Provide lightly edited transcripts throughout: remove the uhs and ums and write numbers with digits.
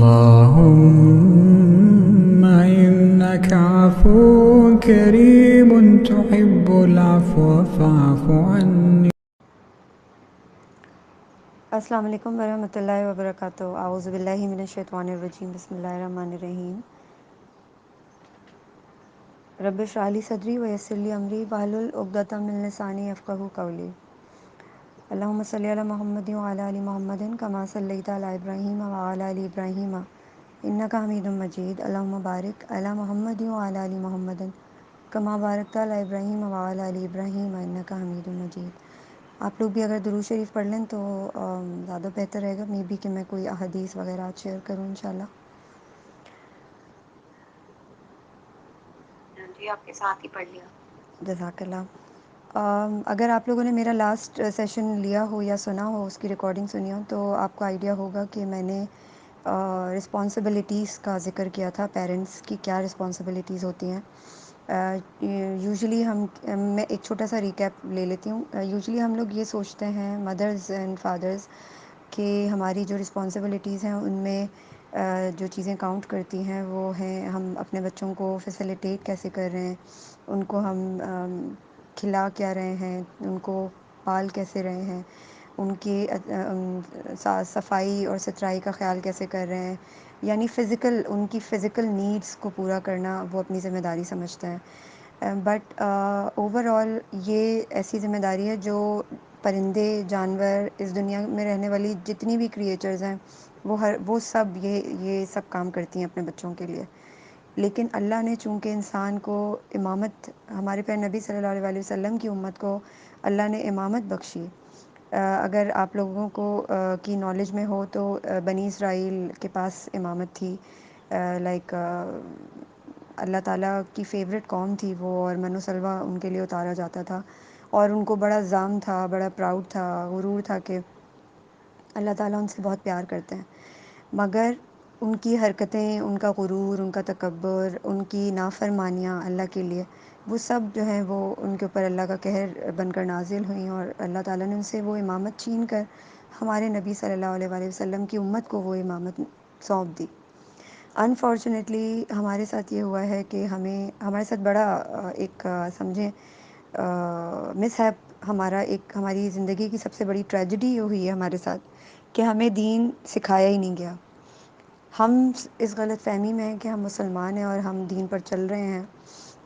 اللهم إنك عفو كريم تحب العفو فاعف عني. السلام علیکم ورحمۃ اللہ وبرکاتہ. اعوذ باللہ من الشیطان الرجیم. بسم اللہ الرحمن الرحیم. رب اشرح لی صدری ویسر لی امری واحلل عقدۃ من لسانی یفقہوا قولی. اللہم صلی علی محمد وعلی آل محمد کما صلیت علی ابراہیم وعلی آل ابراہیم انک حمید مجید. اللہم بارک علی محمد وعلی آل محمد کما بارکت علی ابراہیم وعلی آل ابراہیم انک حمید مجید. آپ لوگ بھی اگر درود شریف پڑھ لیں تو زیادہ بہتر رہے گا. مے بی کہ میں کوئی احادیث وغیرہ شیئر کروں انشاءاللہ. جی آپ کے ساتھ ہی پڑھ لیا. جزاک اللہ. اگر آپ لوگوں نے میرا لاسٹ سیشن لیا ہو یا سنا ہو، اس کی ریکارڈنگ سنی ہو، تو آپ کو آئیڈیا ہوگا کہ میں نے رسپانسبلٹیز کا ذکر کیا تھا. پیرنٹس کی کیا رسپانسبلٹیز ہوتی ہیں. یوزلی میں ایک چھوٹا سا ریکیپ لے لیتی ہوں. یوزلی ہم لوگ یہ سوچتے ہیں، مدرز اینڈ فادرز، کہ ہماری جو رسپانسبلٹیز ہیں ان میں جو چیزیں کاؤنٹ کرتی ہیں وہ ہیں ہم اپنے بچوں کو فیسیلیٹیٹ کیسے کر رہے ہیں، ان کو ہم کھلا کیا رہے ہیں، ان کو پال کیسے رہے ہیں، ان کی صفائی اور ستھرائی کا خیال کیسے کر رہے ہیں. یعنی ان کی فزیکل نیڈس کو پورا کرنا وہ اپنی ذمہ داری سمجھتے ہیں. بٹ اوور آل یہ ایسی ذمہ داری ہے جو پرندے، جانور، اس دنیا میں رہنے والی جتنی بھی کریچرز ہیں وہ سب یہ سب کام کرتی ہیں اپنے بچوں کے لیے. لیکن اللہ نے چونکہ انسان کو امامت، ہمارے پیارے نبی صلی اللہ علیہ وسلم کی امت کو اللہ نے امامت بخشی. اگر آپ لوگوں کو کی نالج میں ہو تو بنی اسرائیل کے پاس امامت تھی. لائک اللہ تعالیٰ کی فیوریٹ قوم تھی وہ، اور من و سلویٰ ان کے لیے اتارا جاتا تھا، اور ان کو بڑا زام تھا، بڑا پراؤڈ تھا، غرور تھا کہ اللہ تعالیٰ ان سے بہت پیار کرتے ہیں. مگر ان کی حرکتیں، ان کا غرور، ان کا تکبر، ان کی نافرمانیاں اللہ کے لیے، وہ سب جو ہیں وہ ان کے اوپر اللہ کا قہر بن کر نازل ہوئیں، اور اللہ تعالیٰ نے ان سے وہ امامت چھین کر ہمارے نبی صلی اللہ علیہ وآلہ وسلم کی امت کو وہ امامت سونپ دی. انفارچونیٹلی ہمارے ساتھ یہ ہوا ہے کہ ہمارے ساتھ بڑا ایک سمجھیں مس ہیپ، ہماری زندگی کی سب سے بڑی ٹریجڈی یہ ہوئی ہے ہمارے ساتھ کہ ہمیں دین سکھایا ہی نہیں گیا. ہم اس غلط فہمی میں ہیں کہ ہم مسلمان ہیں اور ہم دین پر چل رہے ہیں،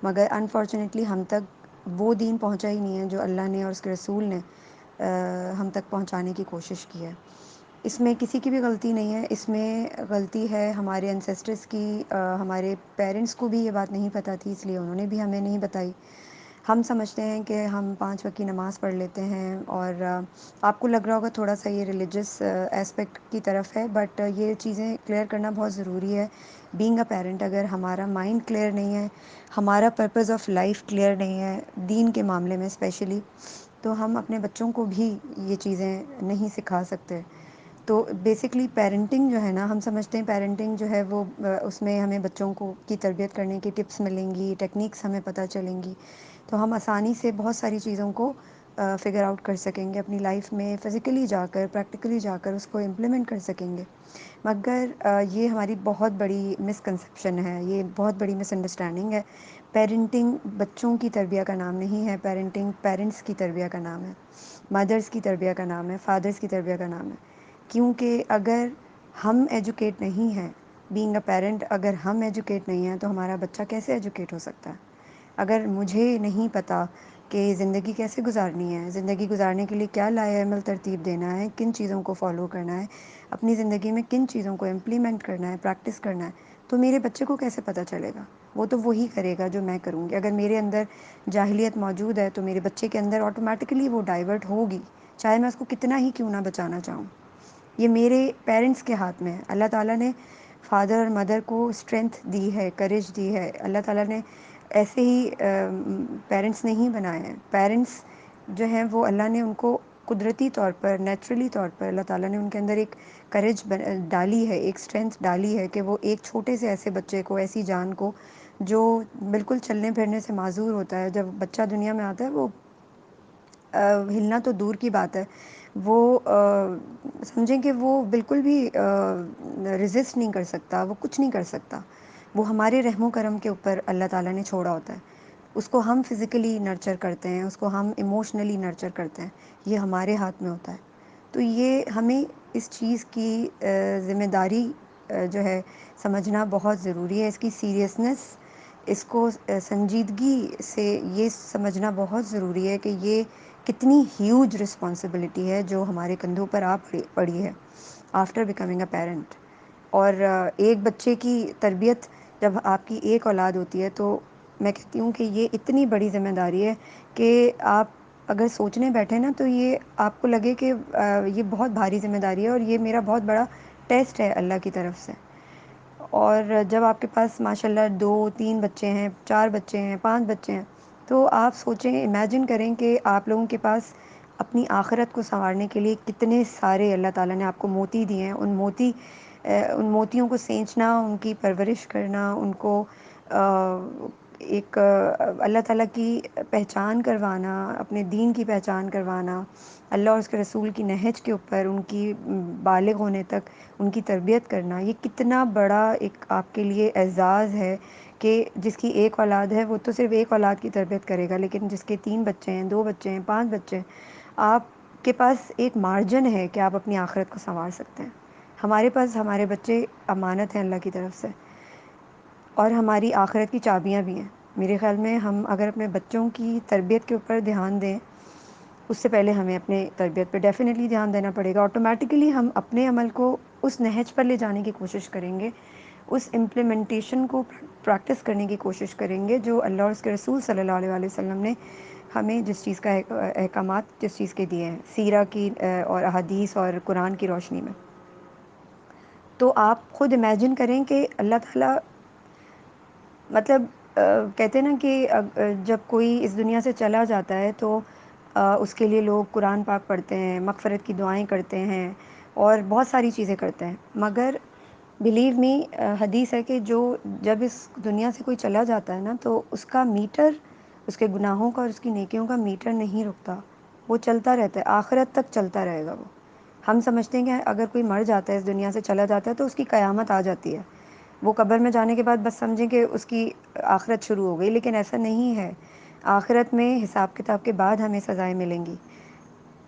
مگر انفارچونیٹلی ہم تک وہ دین پہنچا ہی نہیں ہے جو اللہ نے اور اس کے رسول نے ہم تک پہنچانے کی کوشش کی ہے. اس میں کسی کی بھی غلطی نہیں ہے، اس میں غلطی ہے ہمارے انسیسٹرز کی. ہمارے پیرنٹس کو بھی یہ بات نہیں پتہ تھی، اس لیے انہوں نے بھی ہمیں نہیں بتائی. ہم سمجھتے ہیں کہ ہم 5 وقت کی نماز پڑھ لیتے ہیں، اور آپ کو لگ رہا ہوگا تھوڑا سا یہ ریلیجس اسپیکٹ کی طرف ہے، بٹ یہ چیزیں کلیئر کرنا بہت ضروری ہے. بینگ اے پیرنٹ، اگر ہمارا مائنڈ کلیئر نہیں ہے، ہمارا پرپز آف لائف کلیئر نہیں ہے دین کے معاملے میں اسپیشلی، تو ہم اپنے بچوں کو بھی یہ چیزیں نہیں سکھا سکتے. تو بیسکلی پیرنٹنگ جو ہے نا، ہم سمجھتے ہیں پیرنٹنگ جو ہے وہ اس میں ہمیں بچوں کو کی تربیت کرنے کی ٹپس ملیں گی، ٹیکنیکس ہمیں پتہ چلیں گی، تو ہم آسانی سے بہت ساری چیزوں کو فگر آؤٹ کر سکیں گے اپنی لائف میں، فزیکلی جا کر، پریکٹیکلی جا کر اس کو امپلیمنٹ کر سکیں گے. مگر یہ ہماری بہت بڑی مسکنسیپشن ہے، یہ بہت بڑی مس انڈرسٹینڈنگ ہے. پیرنٹنگ بچوں کی تربیہ کا نام نہیں ہے، پیرنٹنگ پیرنٹس کی تربیہ کا نام ہے، مدرس کی تربیہ کا نام ہے، فادرس کی تربیہ کا نام ہے. کیونکہ اگر ہم ایجوکیٹ نہیں ہیں، بینگ اے پیرنٹ اگر ہم ایجوکیٹ نہیں ہیں تو ہمارا بچہ کیسے ایجوکیٹ ہو سکتا ہے. اگر مجھے نہیں پتہ کہ زندگی کیسے گزارنی ہے، زندگی گزارنے کے لیے کیا لائحہ عمل ترتیب دینا ہے، کن چیزوں کو فالو کرنا ہے، اپنی زندگی میں کن چیزوں کو امپلیمنٹ کرنا ہے، پریکٹس کرنا ہے، تو میرے بچے کو کیسے پتہ چلے گا. وہ تو وہی کرے گا جو میں کروں گی. اگر میرے اندر جاہلیت موجود ہے تو میرے بچے کے اندر آٹومیٹکلی وہ ڈائیورٹ ہوگی، چاہے میں اس کو کتنا ہی کیوں نہ بچانا چاہوں. یہ میرے پیرنٹس کے ہاتھ میں ہے. اللہ تعالیٰ نے فادر اور مدر کو اسٹرینتھ دی ہے، کریج دی ہے. اللہ تعالیٰ نے ایسے ہی پیرنٹس نہیں بنائے ہیں. پیرنٹس جو ہیں وہ اللہ نے ان کو قدرتی طور پر، نیچرلی طور پر اللہ تعالیٰ نے ان کے اندر ایک کریج ڈالی ہے، ایک اسٹرینتھ ڈالی ہے کہ وہ ایک چھوٹے سے ایسے بچے کو، ایسی جان کو جو بالکل چلنے پھرنے سے معذور ہوتا ہے، جب بچہ دنیا میں آتا ہے وہ ہلنا تو دور کی بات ہے وہ سمجھیں کہ وہ بالکل بھی ریزسٹ نہیں کر سکتا، وہ کچھ نہیں کر سکتا. وہ ہمارے رحم و کرم کے اوپر اللہ تعالیٰ نے چھوڑا ہوتا ہے. اس کو ہم فزیکلی نرچر کرتے ہیں، اس کو ہم ایموشنلی نرچر کرتے ہیں، یہ ہمارے ہاتھ میں ہوتا ہے. تو یہ ہمیں اس چیز کی ذمہ داری جو ہے سمجھنا بہت ضروری ہے. اس کی سیریسنس، اس کو سنجیدگی سے یہ سمجھنا بہت ضروری ہے کہ یہ کتنی ہیوج رسپانسبلٹی ہے جو ہمارے کندھوں پر پڑی ہے آفٹر بیکمنگ اے پیرنٹ. اور ایک بچے کی تربیت جب آپ کی ایک اولاد ہوتی ہے تو میں کہتی ہوں کہ یہ اتنی بڑی ذمہ داری ہے کہ آپ اگر سوچنے بیٹھے نا تو یہ آپ کو لگے کہ یہ بہت بھاری ذمہ داری ہے اور یہ میرا بہت بڑا ٹیسٹ ہے اللہ کی طرف سے. اور جب آپ کے پاس ماشاء اللہ 2-3 بچے ہیں، 4 بچے ہیں، 5 بچے ہیں، تو آپ سوچیں، امیجن کریں کہ آپ لوگوں کے پاس اپنی آخرت کو سنوارنے کے لیے کتنے سارے اللہ تعالیٰ نے آپ کو موتی دیے ہیں. ان موتیوں کو سینچنا، ان کی پرورش کرنا، ان کو ایک اللہ تعالیٰ کی پہچان کروانا، اپنے دین کی پہچان کروانا، اللہ اور اس کے رسول کی نہج کے اوپر ان کی بالغ ہونے تک ان کی تربیت کرنا، یہ کتنا بڑا ایک آپ کے لیے اعزاز ہے کہ جس کی ایک اولاد ہے وہ تو صرف ایک اولاد کی تربیت کرے گا، لیکن جس کے 3 بچے ہیں، 2 بچے ہیں، 5 بچے ہیں، آپ کے پاس ایک مارجن ہے کہ آپ اپنی آخرت کو سنوار سکتے ہیں. ہمارے پاس ہمارے بچے امانت ہیں اللہ کی طرف سے، اور ہماری آخرت کی چابیاں بھی ہیں. میرے خیال میں ہم اگر اپنے بچوں کی تربیت کے اوپر دھیان دیں، اس سے پہلے ہمیں اپنے تربیت پہ ڈیفینیٹلی دھیان دینا پڑے گا. آٹومیٹیکلی ہم اپنے عمل کو اس نہج پر لے جانے کی کوشش کریں گے، اس امپلیمنٹیشن کو پریکٹس کرنے کی کوشش کریں گے جو اللہ اور اس کے رسول صلی اللہ علیہ وسلم نے ہمیں جس چیز کا احکامات جس چیز کے دیے ہیں سیرہ کی اور احادیث اور قرآن کی روشنی میں. تو آپ خود امیجن کریں کہ اللہ تعالیٰ مطلب کہتے ہیں نا کہ جب کوئی اس دنیا سے چلا جاتا ہے تو اس کے لیے لوگ قرآن پاک پڑھتے ہیں، مغفرت کی دعائیں کرتے ہیں اور بہت ساری چیزیں کرتے ہیں. مگر بلیو می، حدیث ہے کہ جب اس دنیا سے کوئی چلا جاتا ہے نا تو اس کا میٹر، اس کے گناہوں کا اور اس کی نیکیوں کا میٹر نہیں رکتا، وہ چلتا رہتا ہے، آخرت تک چلتا رہے گا. وہ ہم سمجھتے ہیں کہ اگر کوئی مر جاتا ہے، اس دنیا سے چلا جاتا ہے تو اس کی قیامت آ جاتی ہے، وہ قبر میں جانے کے بعد بس سمجھیں کہ اس کی آخرت شروع ہو گئی، لیکن ایسا نہیں ہے. آخرت میں حساب کتاب کے بعد ہمیں سزائیں ملیں گی.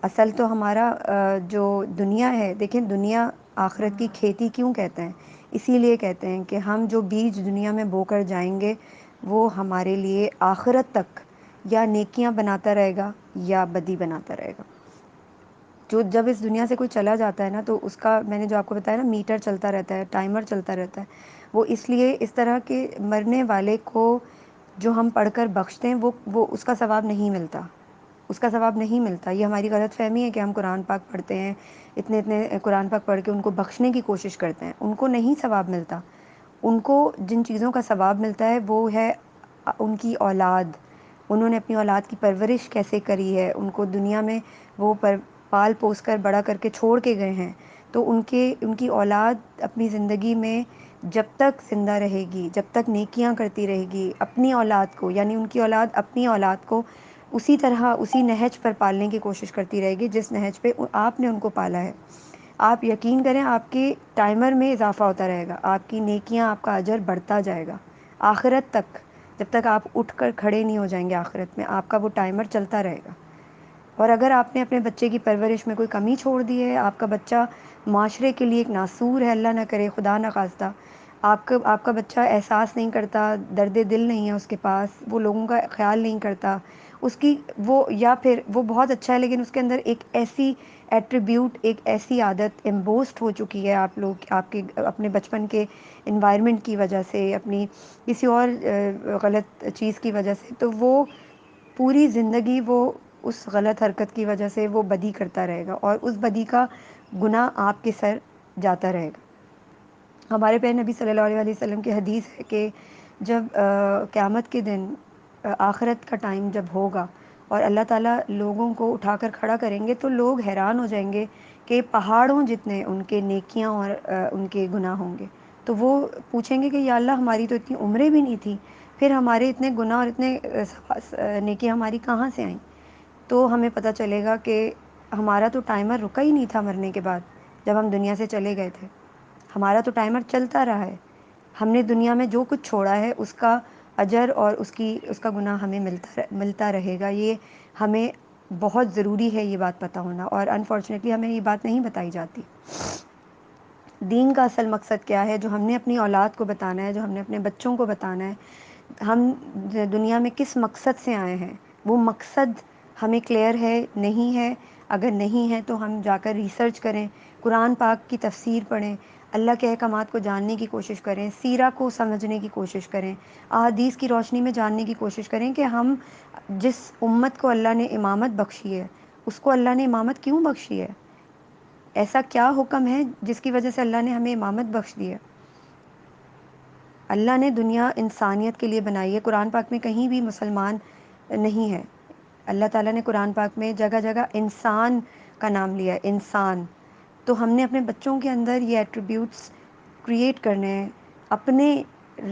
اصل تو ہمارا جو دنیا ہے، دیکھیں دنیا آخرت کی کھیتی کیوں کہتے ہیں؟ اسی لیے کہتے ہیں کہ ہم جو بیج دنیا میں بو کر جائیں گے وہ ہمارے لیے آخرت تک یا نیکیاں بناتا رہے گا یا بدی بناتا رہے گا. جب اس دنیا سے کوئی چلا جاتا ہے نا تو اس کا، میں نے جو آپ کو بتایا نا، میٹر چلتا رہتا ہے، ٹائمر چلتا رہتا ہے. وہ اس لیے اس طرح کے مرنے والے کو جو ہم پڑھ کر بخشتے ہیں وہ اس کا ثواب نہیں ملتا، اس کا ثواب نہیں ملتا. یہ ہماری غلط فہمی ہے کہ ہم قرآن پاک پڑھتے ہیں، اتنے قرآن پاک پڑھ کے ان کو بخشنے کی کوشش کرتے ہیں، ان کو نہیں ثواب ملتا. ان کو جن چیزوں کا ثواب ملتا ہے وہ ہے ان کی اولاد، انہوں نے اپنی اولاد کی پرورش کیسے کری ہے، ان کو دنیا میں وہ پال پوس کر بڑا کر کے چھوڑ کے گئے ہیں. تو ان کی اولاد اپنی زندگی میں جب تک زندہ رہے گی، جب تک نیکیاں کرتی رہے گی، اپنی اولاد کو، یعنی ان کی اولاد اپنی اولاد کو اسی طرح اسی نہج پر پالنے کی کوشش کرتی رہے گی جس نہج پہ آپ نے ان کو پالا ہے. آپ یقین کریں آپ کے ٹائمر میں اضافہ ہوتا رہے گا، آپ کی نیکیاں، آپ کا اجر بڑھتا جائے گا آخرت تک. جب تک آپ اٹھ کر کھڑے نہیں ہو جائیں گے آخرت میں، آپ کا وہ ٹائمر چلتا رہے گا. اور اگر آپ نے اپنے بچے کی پرورش میں کوئی کمی چھوڑ دی ہے، آپ کا بچہ معاشرے کے لیے ایک ناسور ہے، اللہ نہ کرے، خدا نہ خواستہ، آپ کا بچہ احساس نہیں کرتا، درد دل نہیں ہے اس کے پاس، وہ لوگوں کا خیال نہیں کرتا، اس کی وہ، یا پھر وہ بہت اچھا ہے لیکن اس کے اندر ایک ایسی ایٹریبیوٹ، ایک ایسی عادت امبوسڈ ہو چکی ہے آپ کے اپنے بچپن کے انوائرمنٹ کی وجہ سے، اپنی کسی اور غلط چیز کی وجہ سے، تو وہ پوری زندگی وہ اس غلط حرکت کی وجہ سے وہ بدی کرتا رہے گا اور اس بدی کا گناہ آپ کے سر جاتا رہے گا. ہمارے پیارے نبی صلی اللہ علیہ وسلم کی حدیث ہے کہ جب قیامت کے دن آخرت کا ٹائم جب ہوگا اور اللہ تعالیٰ لوگوں کو اٹھا کر کھڑا کریں گے تو لوگ حیران ہو جائیں گے کہ پہاڑوں جتنے ان کے نیکیاں اور ان کے گناہ ہوں گے. تو وہ پوچھیں گے کہ یا اللہ ہماری تو اتنی عمریں بھی نہیں تھیں، پھر ہمارے اتنے گناہ اور اتنے نیکیاں ہماری کہاں سے آئیں؟ تو ہمیں پتہ چلے گا کہ ہمارا تو ٹائمر رکا ہی نہیں تھا مرنے کے بعد، جب ہم دنیا سے چلے گئے تھے، ہمارا تو ٹائمر چلتا رہا ہے. ہم نے دنیا میں جو کچھ چھوڑا ہے اس کا اجر اور اس کا گناہ ہمیں ملتا رہے گا. یہ ہمیں بہت ضروری ہے یہ بات پتہ ہونا، اور انفارچونیٹلی ہمیں یہ بات نہیں بتائی جاتی. دین کا اصل مقصد کیا ہے جو ہم نے اپنی اولاد کو بتانا ہے، جو ہم نے اپنے بچوں کو بتانا ہے، ہم دنیا میں کس مقصد سے آئے ہیں، وہ مقصد ہمیں کلیئر ہے نہیں ہے. اگر نہیں ہے تو ہم جا کر ریسرچ کریں، قرآن پاک کی تفسیر پڑھیں، اللہ کے احکامات کو جاننے کی کوشش کریں، سیرہ کو سمجھنے کی کوشش کریں، احادیث کی روشنی میں جاننے کی کوشش کریں کہ ہم جس امت کو اللہ نے امامت بخشی ہے، اس کو اللہ نے امامت کیوں بخشی ہے، ایسا کیا حکم ہے جس کی وجہ سے اللہ نے ہمیں امامت بخش دی ہے. اللہ نے دنیا انسانیت کے لیے بنائی ہے. قرآن پاک میں کہیں بھی مسلمان نہیں ہے. اللہ تعالیٰ نے قرآن پاک میں جگہ جگہ انسان کا نام لیا ہے، انسان. تو ہم نے اپنے بچوں کے اندر یہ ایٹریبیوٹس کریٹ کرنے ہیں، اپنے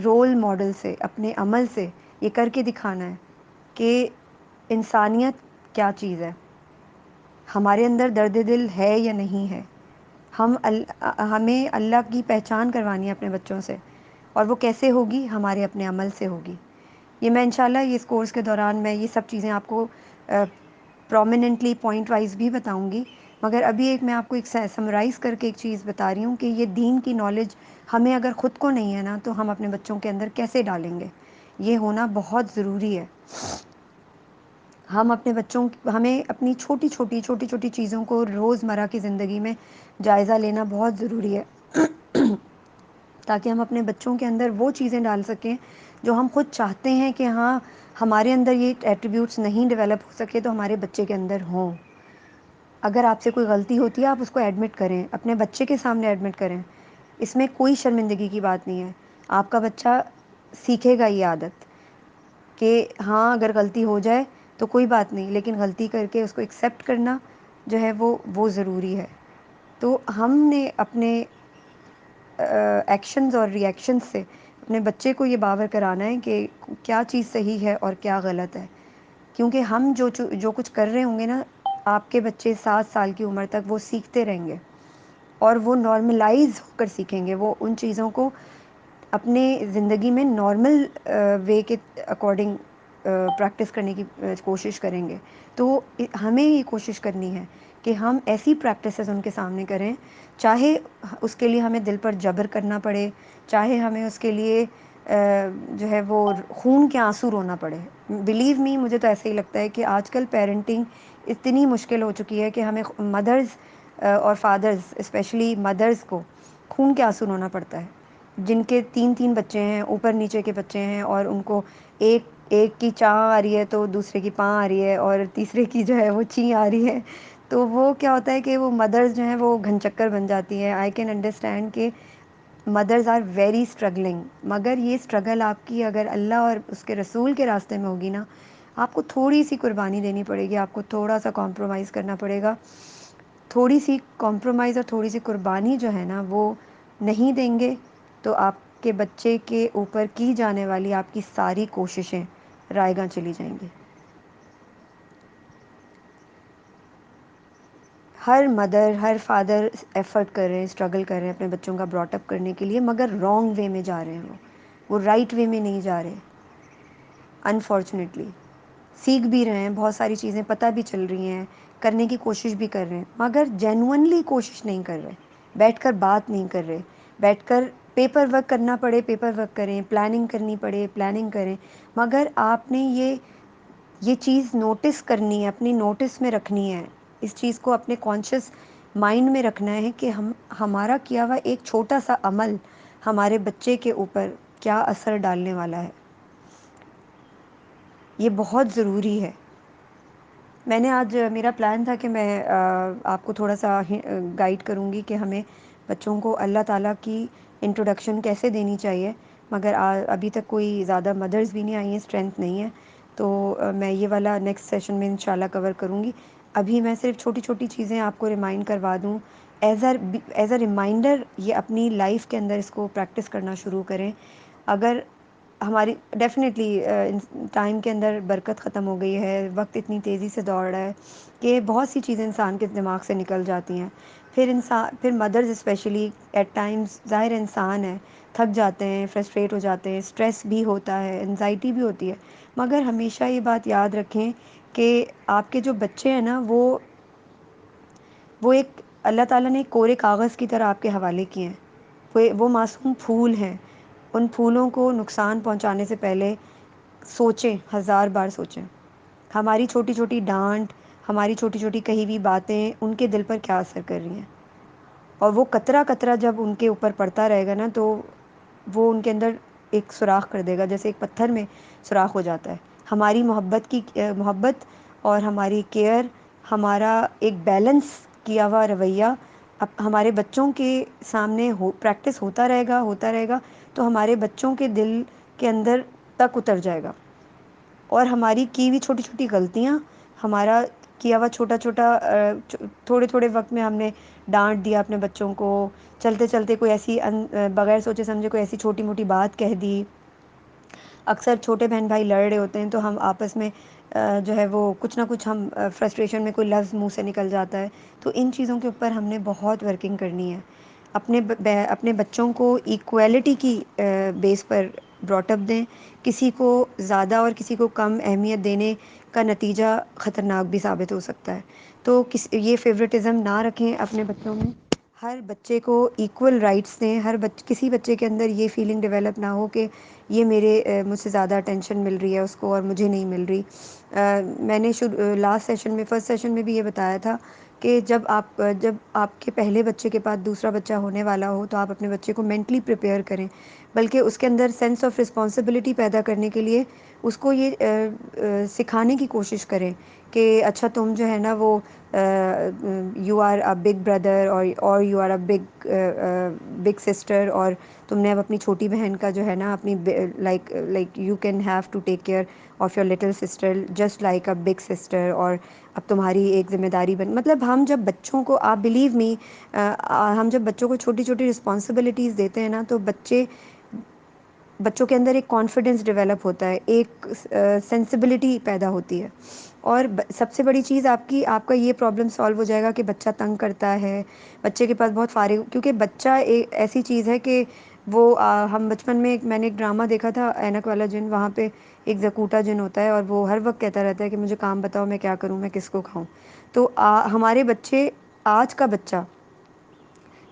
رول ماڈل سے، اپنے عمل سے یہ کر کے دکھانا ہے کہ انسانیت کیا چیز ہے، ہمارے اندر درد دل ہے یا نہیں ہے. ہمیں اللہ کی پہچان کروانی ہے اپنے بچوں سے، اور وہ کیسے ہوگی؟ ہمارے اپنے عمل سے ہوگی. یہ میں انشاءاللہ اس کورس کے دوران میں یہ سب چیزیں آپ کو پرومیننٹلی پوائنٹ وائز بھی بتاؤں گی، مگر ابھی میں آپ کو ایک سمرائز کر کے ایک چیز بتا رہی ہوں کہ یہ دین کی نالج ہمیں اگر خود کو نہیں ہے نا تو ہم اپنے بچوں کے اندر کیسے ڈالیں گے؟ یہ ہونا بہت ضروری ہے. ہمیں اپنی چھوٹی چھوٹی چیزوں کو روزمرہ کی زندگی میں جائزہ لینا بہت ضروری ہے تاکہ ہم اپنے بچوں کے اندر وہ چیزیں ڈال سکیں جو ہم خود چاہتے ہیں کہ ہاں ہمارے اندر یہ ایٹریبیوٹس نہیں ڈیولپ ہو سکے تو ہمارے بچے کے اندر ہوں. اگر آپ سے کوئی غلطی ہوتی ہے آپ اس کو ایڈمٹ کریں، اپنے بچے کے سامنے ایڈمٹ کریں. اس میں کوئی شرمندگی کی بات نہیں ہے. آپ کا بچہ سیکھے گا یہ عادت کہ ہاں اگر غلطی ہو جائے تو کوئی بات نہیں، لیکن غلطی کر کے اس کو ایکسیپٹ کرنا جو ہے وہ ضروری ہے. تو ہم نے اپنے ایکشنز اور ری ایکشنز سے اپنے بچے کو یہ باور کرانا ہے کہ کیا چیز صحیح ہے اور کیا غلط ہے. کیونکہ ہم جو کچھ کر رہے ہوں گے نا، آپ کے بچے 7 سال کی عمر تک وہ سیکھتے رہیں گے، اور وہ نارملائز ہو کر سیکھیں گے. وہ ان چیزوں کو اپنے زندگی میں نارمل وے کے اکارڈنگ پریکٹس کرنے کی کوشش کریں گے. تو ہمیں یہ کوشش کرنی ہے کہ ہم ایسی پریکٹسز ان کے سامنے کریں، چاہے اس کے لیے ہمیں دل پر جبر کرنا پڑے، چاہے ہمیں اس کے لیے جو ہے وہ خون کے آنسو رونا پڑے. بلیو می، مجھے تو ایسے ہی لگتا ہے کہ آج کل پیرنٹنگ اتنی مشکل ہو چکی ہے کہ ہمیں مدرز اور فادرز، اسپیشلی مدرز کو خون کے آنسو رونا پڑتا ہے، جن کے 3 بچے ہیں، اوپر نیچے کے بچے ہیں، اور ان کو ایک کی چاں آ رہی ہے تو دوسرے کی پاں آ رہی ہے، اور تیسرے کی جو ہے وہ چیں آ رہی ہے. تو وہ کیا ہوتا ہے کہ وہ مدرز جو ہیں وہ گھن چکر بن جاتی ہیں. آئی کین انڈرسٹینڈ کہ مدرز آر ویری اسٹرگلنگ، مگر یہ اسٹرگل آپ کی اگر اللہ اور اس کے رسول کے راستے میں ہوگی نا، آپ کو تھوڑی سی قربانی دینی پڑے گی، آپ کو تھوڑا سا کمپرومائز کرنا پڑے گا. تھوڑی سی کمپرومائز اور تھوڑی سی قربانی جو ہے نا وہ نہیں دیں گے تو آپ کے بچے کے اوپر کی جانے والی آپ کی ساری کوششیں رائے گاں چلی جائیں گی. Her mother, her father effort کر رہے ہیں، اسٹرگل کر رہے ہیں اپنے بچوں کا براٹ اپ کرنے کے لیے، مگر رانگ وے میں جا رہے ہیں. وہ رائٹ وے میں نہیں جا رہے. انفارچونیٹلی سیکھ بھی رہے ہیں، بہت ساری چیزیں پتہ بھی چل رہی ہیں، کرنے کی کوشش بھی کر رہے ہیں، مگر جینونلی کوشش نہیں کر رہے. بیٹھ کر بات نہیں کر رہے، بیٹھ کر پیپر ورک کرنا پڑے پیپر ورک کریں، پلاننگ کرنی پڑے پلاننگ کریں. مگر آپ نے یہ چیز نوٹس کرنی ہے، اپنی نوٹس میں رکھنی ہے، اس چیز کو اپنے کانشیس مائنڈ میں رکھنا ہے کہ ہمارا کیا ہوا ایک چھوٹا سا عمل ہمارے بچے کے اوپر کیا اثر ڈالنے والا ہے. یہ بہت ضروری ہے. میں نے آج میرا پلان تھا کہ میں آپ کو تھوڑا سا گائیڈ کروں گی کہ ہمیں بچوں کو اللہ تعالیٰ کی انٹروڈکشن کیسے دینی چاہیے، مگر ابھی تک کوئی زیادہ مدرز بھی نہیں آئی ہیں، اسٹرینتھ نہیں ہے. تو میں یہ والا نیکسٹ سیشن میں انشاءاللہ کور کروں گی. ابھی میں صرف چھوٹی چھوٹی چیزیں آپ کو ریمائنڈ کروا دوں ایز اے ریمائنڈر. یہ اپنی لائف کے اندر اس کو پریکٹس کرنا شروع کریں. اگر ہماری ڈیفینیٹلی ٹائم کے اندر برکت ختم ہو گئی ہے، وقت اتنی تیزی سے دوڑ رہا ہے کہ بہت سی چیزیں انسان کے دماغ سے نکل جاتی ہیں. پھر مدرز اسپیشلی ایٹ ٹائمز، ظاہر انسان ہے، تھک جاتے ہیں، فرسٹریٹ ہو جاتے ہیں، اسٹریس بھی ہوتا ہے، انزائٹی بھی ہوتی ہے، مگر ہمیشہ یہ بات یاد رکھیں کہ آپ کے جو بچے ہیں نا وہ ایک اللہ تعالیٰ نے ایک کورے کاغذ کی طرح آپ کے حوالے کیے ہیں. وہ معصوم پھول ہیں. ان پھولوں کو نقصان پہنچانے سے پہلے سوچیں، 1000 بار سوچیں. ہماری چھوٹی چھوٹی ڈانٹ، ہماری چھوٹی چھوٹی کہی ہوئی باتیں ان کے دل پر کیا اثر کر رہی ہیں، اور وہ قطرہ قطرہ جب ان کے اوپر پڑتا رہے گا نا تو وہ ان کے اندر ایک سوراخ کر دے گا، جیسے ایک پتھر میں سوراخ ہو جاتا ہے. ہماری محبت اور ہماری کیئر، ہمارا ایک بیلنس کیا ہوا رویہ اب ہمارے بچوں کے سامنے پریکٹس ہوتا رہے گا تو ہمارے بچوں کے دل کے اندر تک اتر جائے گا. اور ہماری کی ہوئی چھوٹی چھوٹی غلطیاں، ہمارا کیا ہوا چھوٹا چھوٹا تھوڑے تھوڑے وقت میں ہم نے ڈانٹ دیا اپنے بچوں کو، چلتے چلتے کوئی ایسی بغیر سوچے سمجھے کوئی ایسی چھوٹی موٹی بات کہہ دی. اکثر چھوٹے بہن بھائی لڑ رہے ہوتے ہیں تو ہم آپس میں جو ہے وہ کچھ نہ کچھ ہم فرسٹریشن میں کوئی لفظ منہ سے نکل جاتا ہے. تو ان چیزوں کے اوپر ہم نے بہت ورکنگ کرنی ہے. اپنے بچوں کو ایکویلٹی کی بیس پر براٹ اپ دیں. کسی کو زیادہ اور کسی کو کم اہمیت دینے کا نتیجہ خطرناک بھی ثابت ہو سکتا ہے. تو یہ فیوریٹزم نہ رکھیں اپنے بچوں میں. ہر بچے کو ایکول رائٹس دیں. کسی بچے کے اندر یہ فیلنگ ڈیولپ نہ ہو کہ یہ مجھ سے زیادہ اٹینشن مل رہی ہے اس کو اور مجھے نہیں مل رہی. میں نے فرسٹ سیشن میں بھی یہ بتایا تھا کہ جب آپ کے پہلے بچے کے بعد دوسرا بچہ ہونے والا ہو تو آپ اپنے بچے کو مینٹلی پریپیئر کریں، بلکہ اس کے اندر سینس آف رسپانسبلٹی پیدا کرنے کے لیے اس کو یہ سکھانے کی کوشش کریں کہ اچھا تم جو ہے نا وہ you are a big brother اور you are a big sister, اور تم نے اب اپنی چھوٹی بہن کا جو ہے نا اپنی like you can have to take care of your little sister just like a big sister, اور اب تمہاری ایک ذمہ داری مطلب ہم جب بچوں کو، آپ بلیو می، ہم جب بچوں کو چھوٹی چھوٹی رسپانسبلٹیز دیتے ہیں نا تو بچوں کے اندر ایک کانفیڈنس ڈیولپ ہوتا ہے، ایک سینسبلٹی پیدا ہوتی ہے. اور سب سے بڑی چیز آپ کا یہ پرابلم سالو ہو جائے گا کہ بچہ تنگ کرتا ہے، بچے کے پاس بہت فارغ، کیونکہ بچہ ایک ایسی چیز ہے کہ وہ ہم بچپن میں نے ایک ڈرامہ دیکھا تھا اینک والا جن، وہاں پہ ایک زکوٹا جن ہوتا ہے اور وہ ہر وقت کہتا رہتا ہے کہ مجھے کام بتاؤ، میں کیا کروں، میں کس کو کھاؤں. تو ہمارے بچے، آج کا بچہ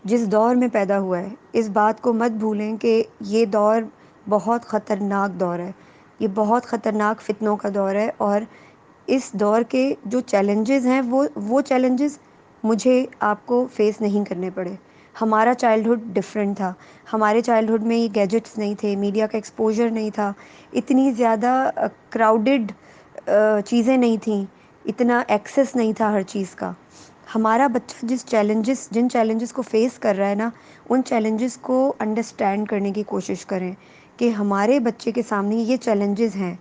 جس دور میں پیدا ہوا ہے، اس بات کو مت بھولیں کہ یہ دور بہت خطرناک دور ہے، یہ بہت خطرناک فتنوں کا دور ہے. اور اس دور کے جو چیلنجز ہیں وہ چیلنجز مجھے آپ کو فیس نہیں کرنے پڑے. ہمارا چائلڈہڈ ڈفرینٹ تھا. ہمارے چائلڈہڈ میں یہ گیجٹس نہیں تھے، میڈیا کا ایکسپوجر نہیں تھا، اتنی زیادہ کراؤڈڈ چیزیں نہیں تھیں، اتنا ایکسیس نہیں تھا ہر چیز کا. ہمارا بچہ جن چیلنجز کو فیس کر رہا ہے نا، ان چیلنجز کو انڈرسٹینڈ کرنے کی کوشش کریں کہ ہمارے بچے کے سامنے یہ چیلنجز ہیں،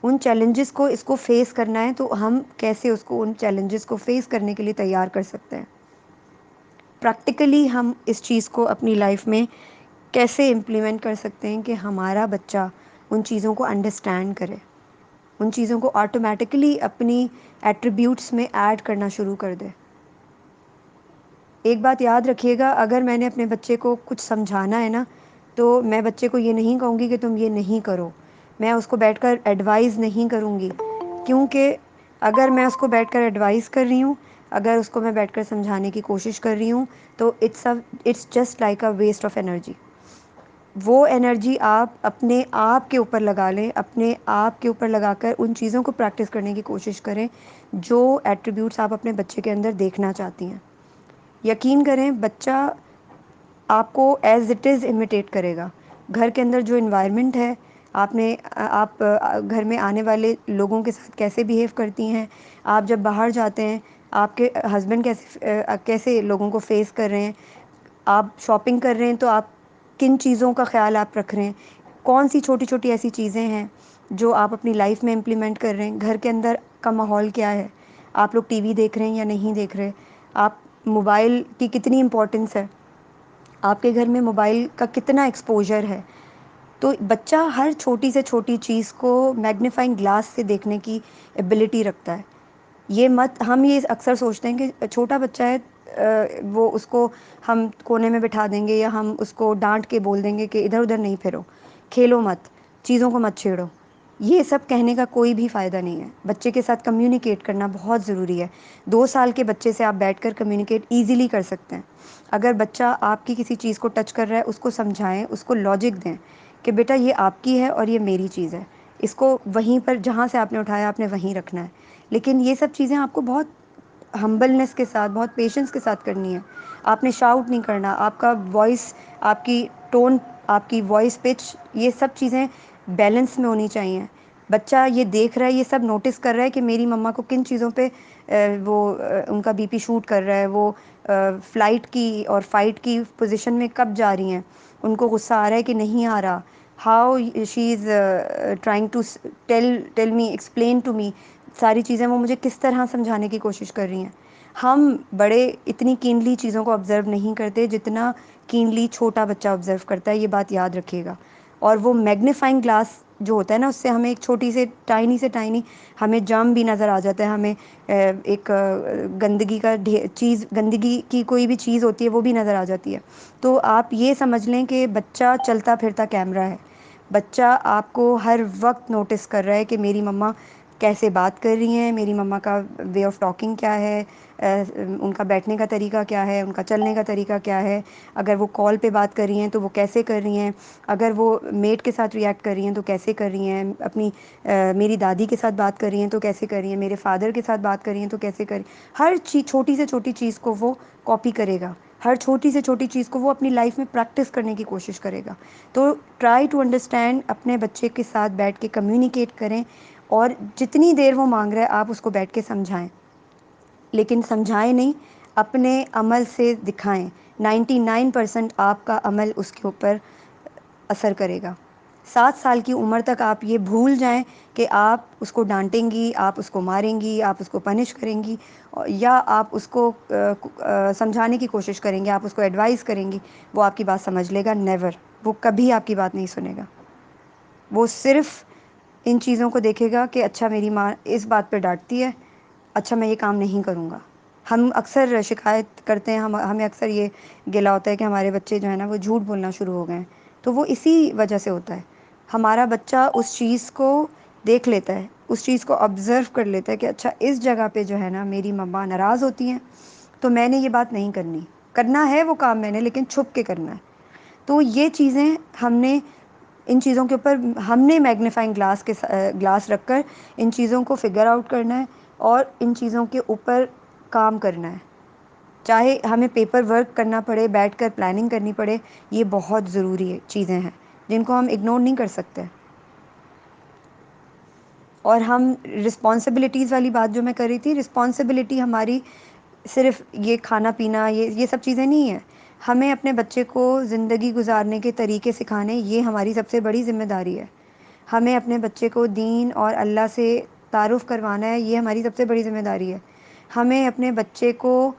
ان چیلنجز کو اس کو فیس کرنا ہے تو ہم کیسے اس کو ان چیلنجز کو فیس کرنے کے لیے تیار کر سکتے ہیں. پریکٹیکلی ہم اس چیز کو اپنی لائف میں کیسے امپلیمنٹ کر سکتے ہیں کہ ہمارا بچہ ان چیزوں کو انڈرسٹینڈ کرے، ان چیزوں کو آٹومیٹکلی اپنی ایٹریبیوٹس میں ایڈ کرنا شروع کر دے. ایک بات یاد رکھیے گا، اگر میں نے اپنے بچے کو کچھ سمجھانا ہے نا تو میں بچے کو یہ نہیں کہوں گی کہ تم یہ نہیں کرو، میں اس کو بیٹھ کر ایڈوائز نہیں کروں گی، کیونکہ اگر میں اس کو بیٹھ کر ایڈوائز کر رہی ہوں، اگر اس کو میں بیٹھ کر سمجھانے کی کوشش کر رہی ہوں تو it's just like a waste of energy. وہ انرجی آپ اپنے آپ کے اوپر لگا لیں، اپنے آپ کے اوپر لگا کر ان چیزوں کو پریکٹس کرنے کی کوشش کریں جو ایٹریبیوٹس آپ اپنے بچے کے اندر دیکھنا چاہتی ہیں. یقین کریں بچہ آپ کو ایز اٹ از امیٹیٹ کرے گا. گھر کے اندر جو انوائرمنٹ ہے، آپ گھر میں آنے والے لوگوں کے ساتھ کیسے بیہیو کرتی ہیں، آپ جب باہر جاتے ہیں آپ کے ہسبینڈ کیسے لوگوں کو فیس کر رہے ہیں، آپ شاپنگ کر رہے ہیں تو آپ کن چیزوں کا خیال آپ رکھ رہے ہیں، کون سی چھوٹی چھوٹی ایسی چیزیں ہیں جو آپ اپنی لائف میں امپلیمنٹ کر رہے ہیں. گھر کے اندر کا ماحول کیا ہے، آپ لوگ ٹی وی دیکھ رہے ہیں یا نہیں دیکھ رہے، آپ موبائل کی کتنی امپورٹنس ہے، آپ کے گھر میں موبائل کا کتنا ایکسپوجر ہے. تو بچہ ہر چھوٹی سے چھوٹی چیز کو میگنیفائنگ گلاس سے دیکھنے کی ایبلٹی رکھتا ہے. یہ مت ہم یہ اکثر سوچتے ہیں کہ چھوٹا بچہ ہے وہ اس کو ہم کونے میں بٹھا دیں گے یا ہم اس کو ڈانٹ کے بول دیں گے کہ ادھر ادھر نہیں پھرو، کھیلو مت، چیزوں کو مت چھیڑو. یہ سب کہنے کا کوئی بھی فائدہ نہیں ہے. بچے کے ساتھ کمیونیکیٹ کرنا بہت ضروری ہے. 2 سال کے بچے سے آپ بیٹھ کر کمیونیکیٹ ایزیلی کر سکتے ہیں. اگر بچہ آپ کی کسی چیز کو ٹچ کر رہا ہے اس کو سمجھائیں، اس کو لاجک دیں کہ بیٹا یہ آپ کی ہے اور یہ میری چیز ہے، اس کو وہیں پر جہاں سے آپ نے اٹھایا آپ نے وہیں رکھنا ہے. لیکن یہ سب چیزیں آپ کو بہت ہمبلنس کے ساتھ، بہت پیشنس کے ساتھ کرنی ہے. آپ نے شاؤٹ نہیں کرنا. آپ کا وائس، آپ کی ٹون، آپ کی وائس پچ، یہ سب چیزیں بیلنس میں ہونی چاہیے. بچہ یہ دیکھ رہا ہے، یہ سب نوٹس کر رہا ہے کہ میری مما کو کن چیزوں پہ وہ ان کا بی پی شوٹ کر رہا ہے، وہ فلائٹ کی اور فائٹ کی پوزیشن میں کب جا رہی ہیں، ان کو غصہ آ رہا ہے کہ نہیں آ رہا، how she is trying to tell me, explain to me. ساری چیزیں وہ مجھے کس طرح سمجھانے کی کوشش کر رہی ہیں. ہم بڑے اتنی کینلی چیزوں کو آبزرو نہیں کرتے جتنا کینلی چھوٹا بچہ آبزرو کرتا ہے. یہ بات یاد رکھیے گا. اور وہ میگنیفائنگ گلاس جو ہوتا ہے نا، اس سے ہمیں ایک چھوٹی سے ٹائنی ہمیں جرم بھی نظر آ جاتا ہے، ہمیں ایک گندگی کا چیز، گندگی کی کوئی بھی چیز ہوتی ہے وہ بھی نظر آ جاتی ہے. تو آپ یہ سمجھ لیں کہ بچہ چلتا پھرتا کیمرہ ہے. بچہ آپ کو ہر وقت نوٹس کر رہا ہے کہ میری مما کیسے بات کر رہی ہیں، میری مما کا وے آف ٹاکنگ کیا ہے، ان کا بیٹھنے کا طریقہ کیا ہے، ان کا چلنے کا طریقہ کیا ہے. اگر وہ کال پہ بات کر رہی ہیں تو وہ کیسے کر رہی ہیں، اگر وہ میٹ کے ساتھ ریئیکٹ کر رہی ہیں تو کیسے کر رہی ہیں، اپنی میری دادی کے ساتھ بات کر رہی ہیں تو کیسے کر رہی ہیں، میرے فادر کے ساتھ بات کر رہی ہیں تو کیسے کر رہی ہیں. ہر چیز، چھوٹی سے چھوٹی چیز کو وہ کاپی کرے گا. ہر چھوٹی سے چھوٹی چیز کو وہ اپنی لائف میں پریکٹس کرنے کی کوشش کرے گا. تو ٹرائی ٹو انڈرسٹینڈ، اپنے بچے کے ساتھ بیٹھ کے کمیونیکیٹ کریں، اور جتنی دیر وہ مانگ رہا ہے آپ اس کو بیٹھ کے سمجھائیں. لیکن سمجھائیں نہیں، اپنے عمل سے دکھائیں. 99% آپ کا عمل اس کے اوپر اثر کرے گا. 7 سال کی عمر تک آپ یہ بھول جائیں کہ آپ اس کو ڈانٹیں گی، آپ اس کو ماریں گی، آپ اس کو پنش کریں گی، یا آپ اس کو سمجھانے کی کوشش کریں گے، آپ اس کو ایڈوائز کریں گی. وہ آپ کی بات سمجھ لے گا؟ نیور. وہ کبھی آپ کی بات نہیں سنے گا. وہ صرف ان چیزوں کو دیکھے گا کہ اچھا میری ماں اس بات پہ ڈانٹتی ہے، اچھا میں یہ کام نہیں کروں گا. ہم اکثر شکایت کرتے ہیں، ہمیں اکثر یہ گلا ہوتا ہے کہ ہمارے بچے جو ہے نا وہ جھوٹ بولنا شروع ہو گئے ہیں. تو وہ اسی وجہ سے ہوتا ہے. ہمارا بچہ اس چیز کو دیکھ لیتا ہے، اس چیز کو آبزرو کر لیتا ہے کہ اچھا اس جگہ پہ جو ہے نا میری مما ناراض ہوتی ہیں، تو میں نے یہ بات نہیں کرنی. کرنا ہے وہ کام میں نے، لیکن چھپ کے کرنا ہے. تو یہ چیزیں ہم نے، ان چیزوں کے اوپر ہم نے میگنیفائنگ گلاس رکھ کر ان چیزوں کو فگر آؤٹ کرنا ہے، اور ان چیزوں کے اوپر کام کرنا ہے. چاہے ہمیں پیپر ورک کرنا پڑے، بیٹھ کر پلاننگ کرنی پڑے، یہ بہت ضروری چیزیں ہیں جن کو ہم اگنور نہیں کر سکتے. اور ہم رسپانسبلٹیز والی بات جو میں کر رہی تھی، رسپانسبلٹی ہماری صرف یہ کھانا پینا، یہ سب چیزیں نہیں ہیں. ہمیں اپنے بچے کو زندگی گزارنے کے طریقے سکھانے، یہ ہماری سب سے بڑی ذمہ داری ہے. ہمیں اپنے بچے کو دین اور اللہ سے تعارف کروانا ہے، یہ ہماری سب سے بڑی ذمہ داری ہے. ہمیں اپنے بچے کو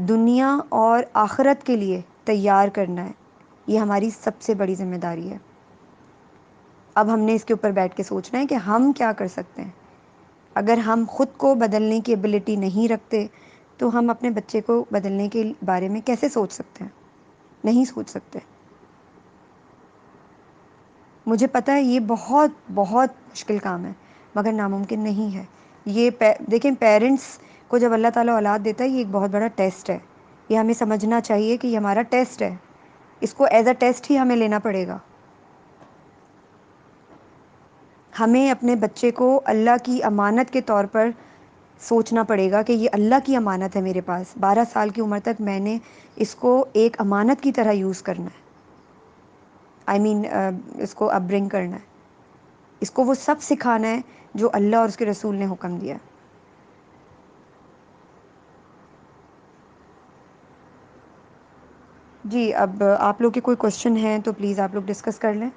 دنیا اور آخرت کے لیے تیار کرنا ہے، یہ ہماری سب سے بڑی ذمہ داری ہے. اب ہم نے اس کے اوپر بیٹھ کے سوچنا ہے کہ ہم کیا کر سکتے ہیں. اگر ہم خود کو بدلنے کی ایبلٹی نہیں رکھتے تو ہم اپنے بچے کو بدلنے کے بارے میں کیسے سوچ سکتے ہیں؟ نہیں سوچ سکتے. مجھے پتہ ہے یہ بہت بہت مشکل کام ہے، مگر ناممکن نہیں ہے. یہ دیکھیں، پیرنٹس کو جب اللہ تعالیٰ اولاد دیتا ہے، یہ ایک بہت بڑا ٹیسٹ ہے. یہ ہمیں سمجھنا چاہیے کہ یہ ہمارا ٹیسٹ ہے. اس کو ایز اے ٹیسٹ ہی ہمیں لینا پڑے گا. ہمیں اپنے بچے کو اللہ کی امانت کے طور پر سوچنا پڑے گا کہ یہ اللہ کی امانت ہے میرے پاس. 12 سال کی عمر تک میں نے اس کو ایک امانت کی طرح یوز کرنا ہے. اس کو اپ برنگ کرنا ہے. اس کو وہ سب سکھانا ہے جو اللہ اور اس کے رسول نے حکم دیا. جی، اب آپ لوگ کے کوئی کوشچن ہیں تو پلیز آپ لوگ ڈسکس کر لیں.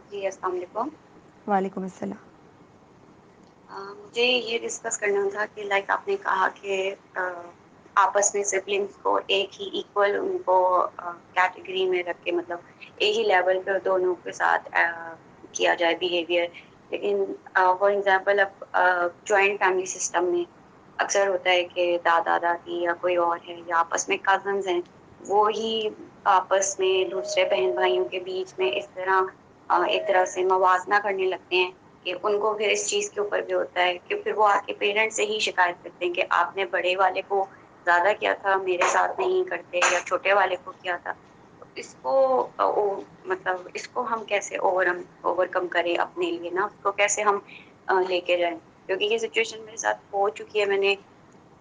جی السلام علیکم. وعلیکم السلام. مجھے یہ ڈسکس کرنا تھا کہ لائک آپ نے کہا کہ آپس میں سبلنگس کو ایک ہی ایکول ان کو کیٹیگری میں رکھ کے مطلب ایک ہی لیول پہ دونوں کے ساتھ کیا جائے بیہیویئر. لیکن فار ایگزامپل اب جوائنٹ فیملی سسٹم میں اکثر ہوتا ہے کہ دادا دادی یا کوئی اور ہے یا آپس میں کزنز ہیں وہ ہی آپس میں دوسرے بہن بھائیوں کے بیچ میں اس طرح ایک طرح سے موازنہ کرنے لگتے ہیں کہ ان کو پھر اس چیز کے اوپر بھی ہوتا ہے کہ پھر وہ آ کے پیرنٹس سے ہی شکایت کرتے ہیں کہ آپ نے بڑے والے کو زیادہ کیا تھا میرے ساتھ نہیں کرتے یا چھوٹے والے کو کیا تھا. تو اس کو مطلب اس کو ہم کیسے اوور کم کریں اپنے لیے نا, اس کو کیسے ہم لے کے جائیں, کیونکہ یہ سچویشن میرے ساتھ ہو چکی ہے. میں نے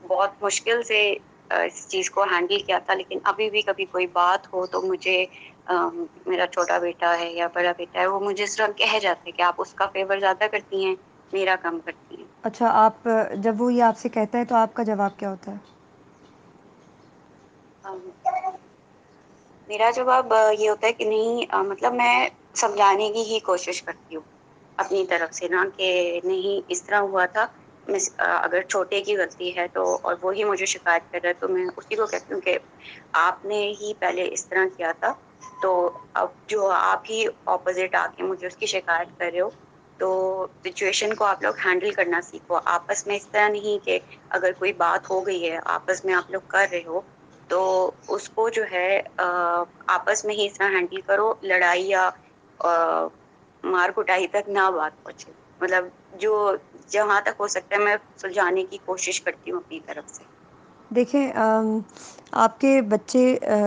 بہت مشکل سے اس چیز کو ہینڈل کیا تھا, لیکن ابھی بھی کبھی کوئی بات ہو تو مجھے میرا چھوٹا بیٹا ہے یا بڑا بیٹا ہے وہ مجھے اس طرح کہہ جاتے ہیں کہ آپ اس کا فیور زیادہ کرتی ہیں میرا کم کرتی ہیں. اچھا, آپ جب وہ یہ آپ سے کہتا ہے تو آپ کا جواب کیا ہوتا ہے؟ میرا جواب یہ ہوتا ہے کہ نہیں, مطلب میں سمجھانے کی ہی کوشش کرتی ہوں اپنی طرف سے نا کہ نہیں اس طرح ہوا تھا. اگر چھوٹے کی غلطی ہے تو اور وہی مجھے شکایت کر رہا ہے تو میں اسی کو کہتی ہوں کہ آپ نے ہی پہلے اس طرح کیا تھا, تو اب جو آپ ہی اپوزٹ آ کے مجھے اس کی شکایت کر رہے ہو تو سچویشن کو آپ لوگ ہینڈل کرنا سیکھو آپس میں. اس طرح نہیں کہ اگر کوئی بات ہو گئی ہے آپس میں آپ لوگ کر رہے ہو تو اس کو جو ہے آپس میں ہی اس طرح ہینڈل کرو, لڑائی یا مار کٹائی تک نہ بات پہنچے. مطلب جو جہاں تک ہو سکتا ہے میں سلجھانے کی کوشش کرتی ہوں اپنی طرف سے. دیکھیں, آپ کے بچے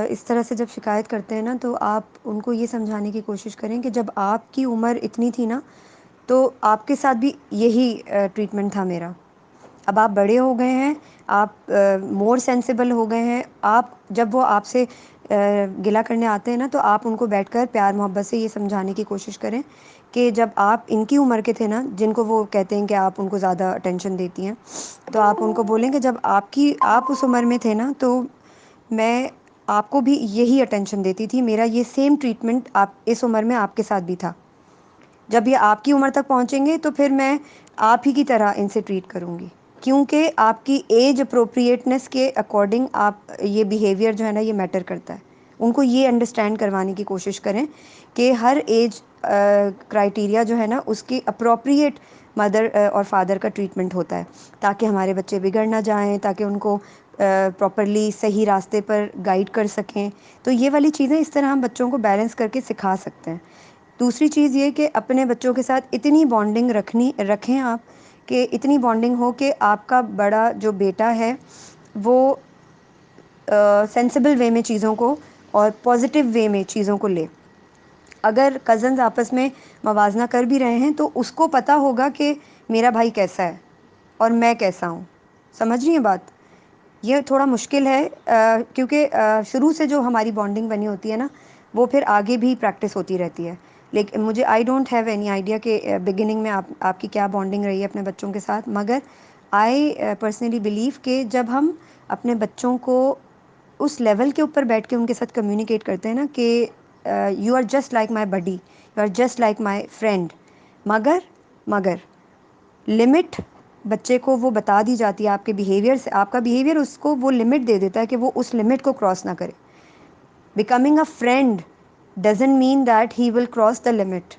اس طرح سے جب شکایت کرتے ہیں نا تو آپ ان کو یہ سمجھانے کی کوشش کریں کہ جب آپ کی عمر اتنی تھی نا تو آپ کے ساتھ بھی یہی ٹریٹمنٹ تھا میرا. اب آپ بڑے ہو گئے ہیں, آپ مور سینسیبل ہو گئے ہیں. آپ جب وہ آپ سے گلہ کرنے آتے ہیں نا تو آپ ان کو بیٹھ کر پیار محبت سے یہ سمجھانے کی کوشش کریں کہ جب آپ ان کی عمر کے تھے نا, جن کو وہ کہتے ہیں کہ آپ ان کو زیادہ اٹینشن دیتی ہیں, تو آپ ان کو بولیں کہ جب آپ اس عمر میں تھے نا تو میں آپ کو بھی یہی اٹینشن دیتی تھی. میرا یہ سیم ٹریٹمنٹ آپ اس عمر میں آپ کے ساتھ بھی تھا. جب یہ آپ کی عمر تک پہنچیں گے تو پھر میں آپ ہی کی طرح ان سے ٹریٹ کروں گی, کیونکہ آپ کی ایج اپروپریٹنس کے اکارڈنگ آپ یہ بیہیویئر جو ہے نا یہ میٹر کرتا ہے. ان کو یہ انڈرسٹینڈ کروانے کی کوشش کریں کہ ہر ایج کرائٹیریا جو ہے نا اس کی اپروپریٹ مدر اور فادر کا ٹریٹمنٹ ہوتا ہے, تاکہ ہمارے بچے بگڑ نہ جائیں, تاکہ ان کو پراپرلی صحیح راستے پر گائیڈ کر سکیں. تو یہ والی چیزیں اس طرح ہم بچوں کو بیلنس کر کے سکھا سکتے ہیں. دوسری چیز یہ کہ اپنے بچوں کے ساتھ اتنی بانڈنگ رکھیں آپ کہ اتنی بانڈنگ ہو کہ آپ کا بڑا جو بیٹا ہے وہ سینسیبل وے میں چیزوں کو اور پازیٹیو وے میں چیزوں کو لے. اگر کزنز آپس میں موازنہ کر بھی رہے ہیں تو اس کو پتہ ہوگا کہ میرا بھائی کیسا ہے اور میں کیسا ہوں. سمجھ رہی ہیں بات؟ یہ تھوڑا مشکل ہے کیونکہ شروع سے جو ہماری بانڈنگ بنی ہوتی ہے نا وہ پھر آگے بھی پریکٹس ہوتی رہتی ہے. لیکن مجھے I don't have any idea کہ بگننگ میں آپ کی کیا بانڈنگ رہی ہے اپنے بچوں کے ساتھ, مگر آئی پرسنلی بلیو کہ جب ہم اپنے بچوں کو اس لیول کے اوپر بیٹھ کے ان کے ساتھ کمیونیکیٹ کرتے ہیں نا کہ you are just like my buddy, you are just like my friend, مگر لمٹ بچے کو وہ بتا دی جاتی ہے آپ کے بیہیویئر سے. آپ کا بیہیویئر اس کو وہ لمٹ دے دیتا ہے کہ وہ اس لمٹ کو کراس نہ کرے. Becoming a friend doesn't mean that he will cross the limit.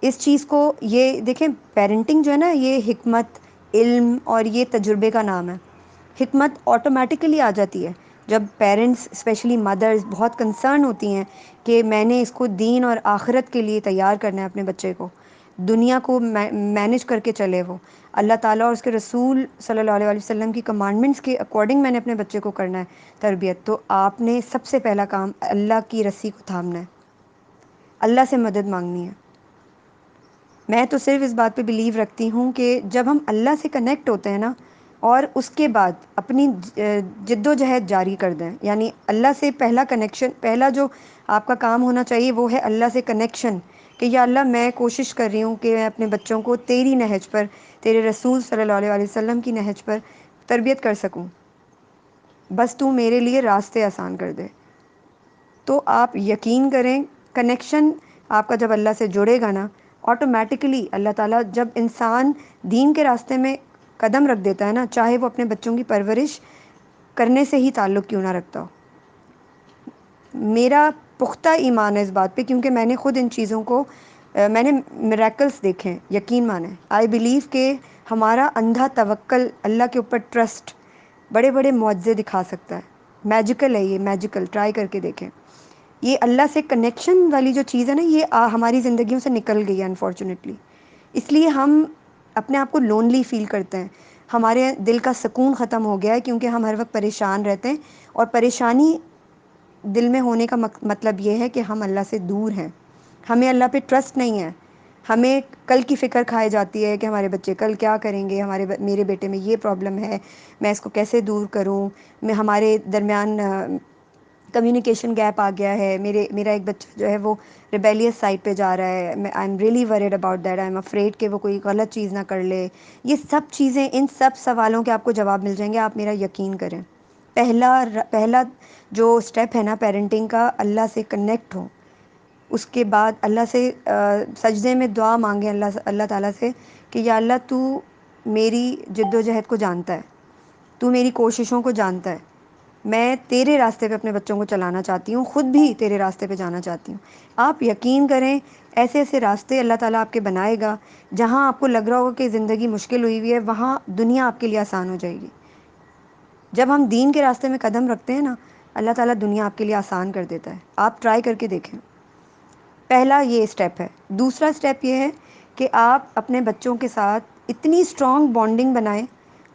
اس چیز کو یہ دیکھیں, پیرنٹنگ جو ہے نا یہ حکمت, علم اور یہ تجربے کا نام ہے. حکمت آٹومیٹیکلی آ جاتی ہے جب پیرنٹس اسپیشلی مدرز بہت کنسرن ہوتی ہیں کہ میں نے اس کو دین اور آخرت کے لیے تیار کرنا ہے, اپنے بچے کو دنیا کو مینیج کر کے چلے. وہ اللہ تعالیٰ اور اس کے رسول صلی اللہ علیہ وسلم کی کمانڈمنٹس کے اکارڈنگ میں نے اپنے بچے کو کرنا ہے تربیت. تو آپ نے سب سے پہلا کام اللہ کی رسی کو تھامنا ہے, اللہ سے مدد مانگنی ہے. میں تو صرف اس بات پہ بلیو رکھتی ہوں کہ جب ہم اللہ سے کنیکٹ ہوتے ہیں نا اور اس کے بعد اپنی جد و جہد جاری کر دیں, یعنی اللہ سے پہلا کنیکشن, پہلا جو آپ کا کام ہونا چاہیے وہ ہے اللہ سے کنیکشن, کہ یا اللہ میں کوشش کر رہی ہوں کہ میں اپنے بچوں کو تیری نہج پر, تیرے رسول صلی اللہ علیہ وسلم کی نہج پر تربیت کر سکوں, بس تو میرے لیے راستے آسان کر دے. تو آپ یقین کریں کنیکشن آپ کا جب اللہ سے جڑے گا نا آٹومیٹکلی اللہ تعالیٰ جب انسان دین کے راستے میں قدم رکھ دیتا ہے نا, چاہے وہ اپنے بچوں کی پرورش کرنے سے ہی تعلق کیوں نہ رکھتا ہو. میرا پختہ ایمان ہے اس بات پہ، کیونکہ میں نے خود ان چیزوں کو میں نے میریکلس دیکھے ہیں، یقین مانیں. آئی بلیو کہ ہمارا اندھا توکل، اللہ کے اوپر ٹرسٹ بڑے بڑے معجزے دکھا سکتا ہے. میجیکل ہے یہ، میجیکل، ٹرائی کر کے دیکھیں. یہ اللہ سے کنیکشن والی جو چیز ہے نا، یہ ہماری زندگیوں سے نکل گئی ہے انفارچونیٹلی. اس لیے ہم اپنے آپ کو لونلی فیل کرتے ہیں، ہمارے دل کا سکون ختم ہو گیا ہے، کیونکہ ہم ہر وقت پریشان رہتے ہیں. اور پریشانی دل میں ہونے کا مطلب یہ ہے کہ ہم اللہ سے دور ہیں، ہمیں اللہ پہ ٹرسٹ نہیں ہے. ہمیں کل کی فکر کھائی جاتی ہے کہ ہمارے بچے کل کیا کریں گے، میرے بیٹے میں یہ پرابلم ہے، میں اس کو کیسے دور کروں. ہمارے درمیان کمیونیکیشن گیپ آ گیا ہے. میرا ایک بچہ جو ہے وہ ریبیلیس سائڈ پہ جا رہا ہے. I am really word about that. I am afraid کہ وہ کوئی غلط چیز نہ کر لے. یہ سب چیزیں، ان سب سوالوں کے آپ کو جواب مل جائیں گے، آپ میرا یقین کریں. پہلا جو اسٹیپ ہے نا پیرنٹنگ کا، اللہ سے کنیکٹ ہو. اس کے بعد اللہ سے سجدے میں دعا مانگیں اللہ تعالیٰ سے کہ یا اللہ تو میری جد و جہد کو جانتا ہے، تو میری کوششوں کو جانتا ہے. میں تیرے راستے پہ اپنے بچوں کو چلانا چاہتی ہوں، خود بھی تیرے راستے پہ جانا چاہتی ہوں. آپ یقین کریں، ایسے ایسے راستے اللہ تعالیٰ آپ کے بنائے گا. جہاں آپ کو لگ رہا ہوگا کہ زندگی مشکل ہوئی ہے، وہاں دنیا آپ کے لیے آسان ہو جائے گی. جب ہم دین کے راستے میں قدم رکھتے ہیں نا، اللہ تعالیٰ دنیا آپ کے لیے آسان کر دیتا ہے. آپ ٹرائی کر کے دیکھیں. پہلا یہ اسٹیپ ہے. دوسرا اسٹیپ یہ ہے کہ آپ اپنے بچوں کے ساتھ اتنی اسٹرانگ بانڈنگ بنائیں.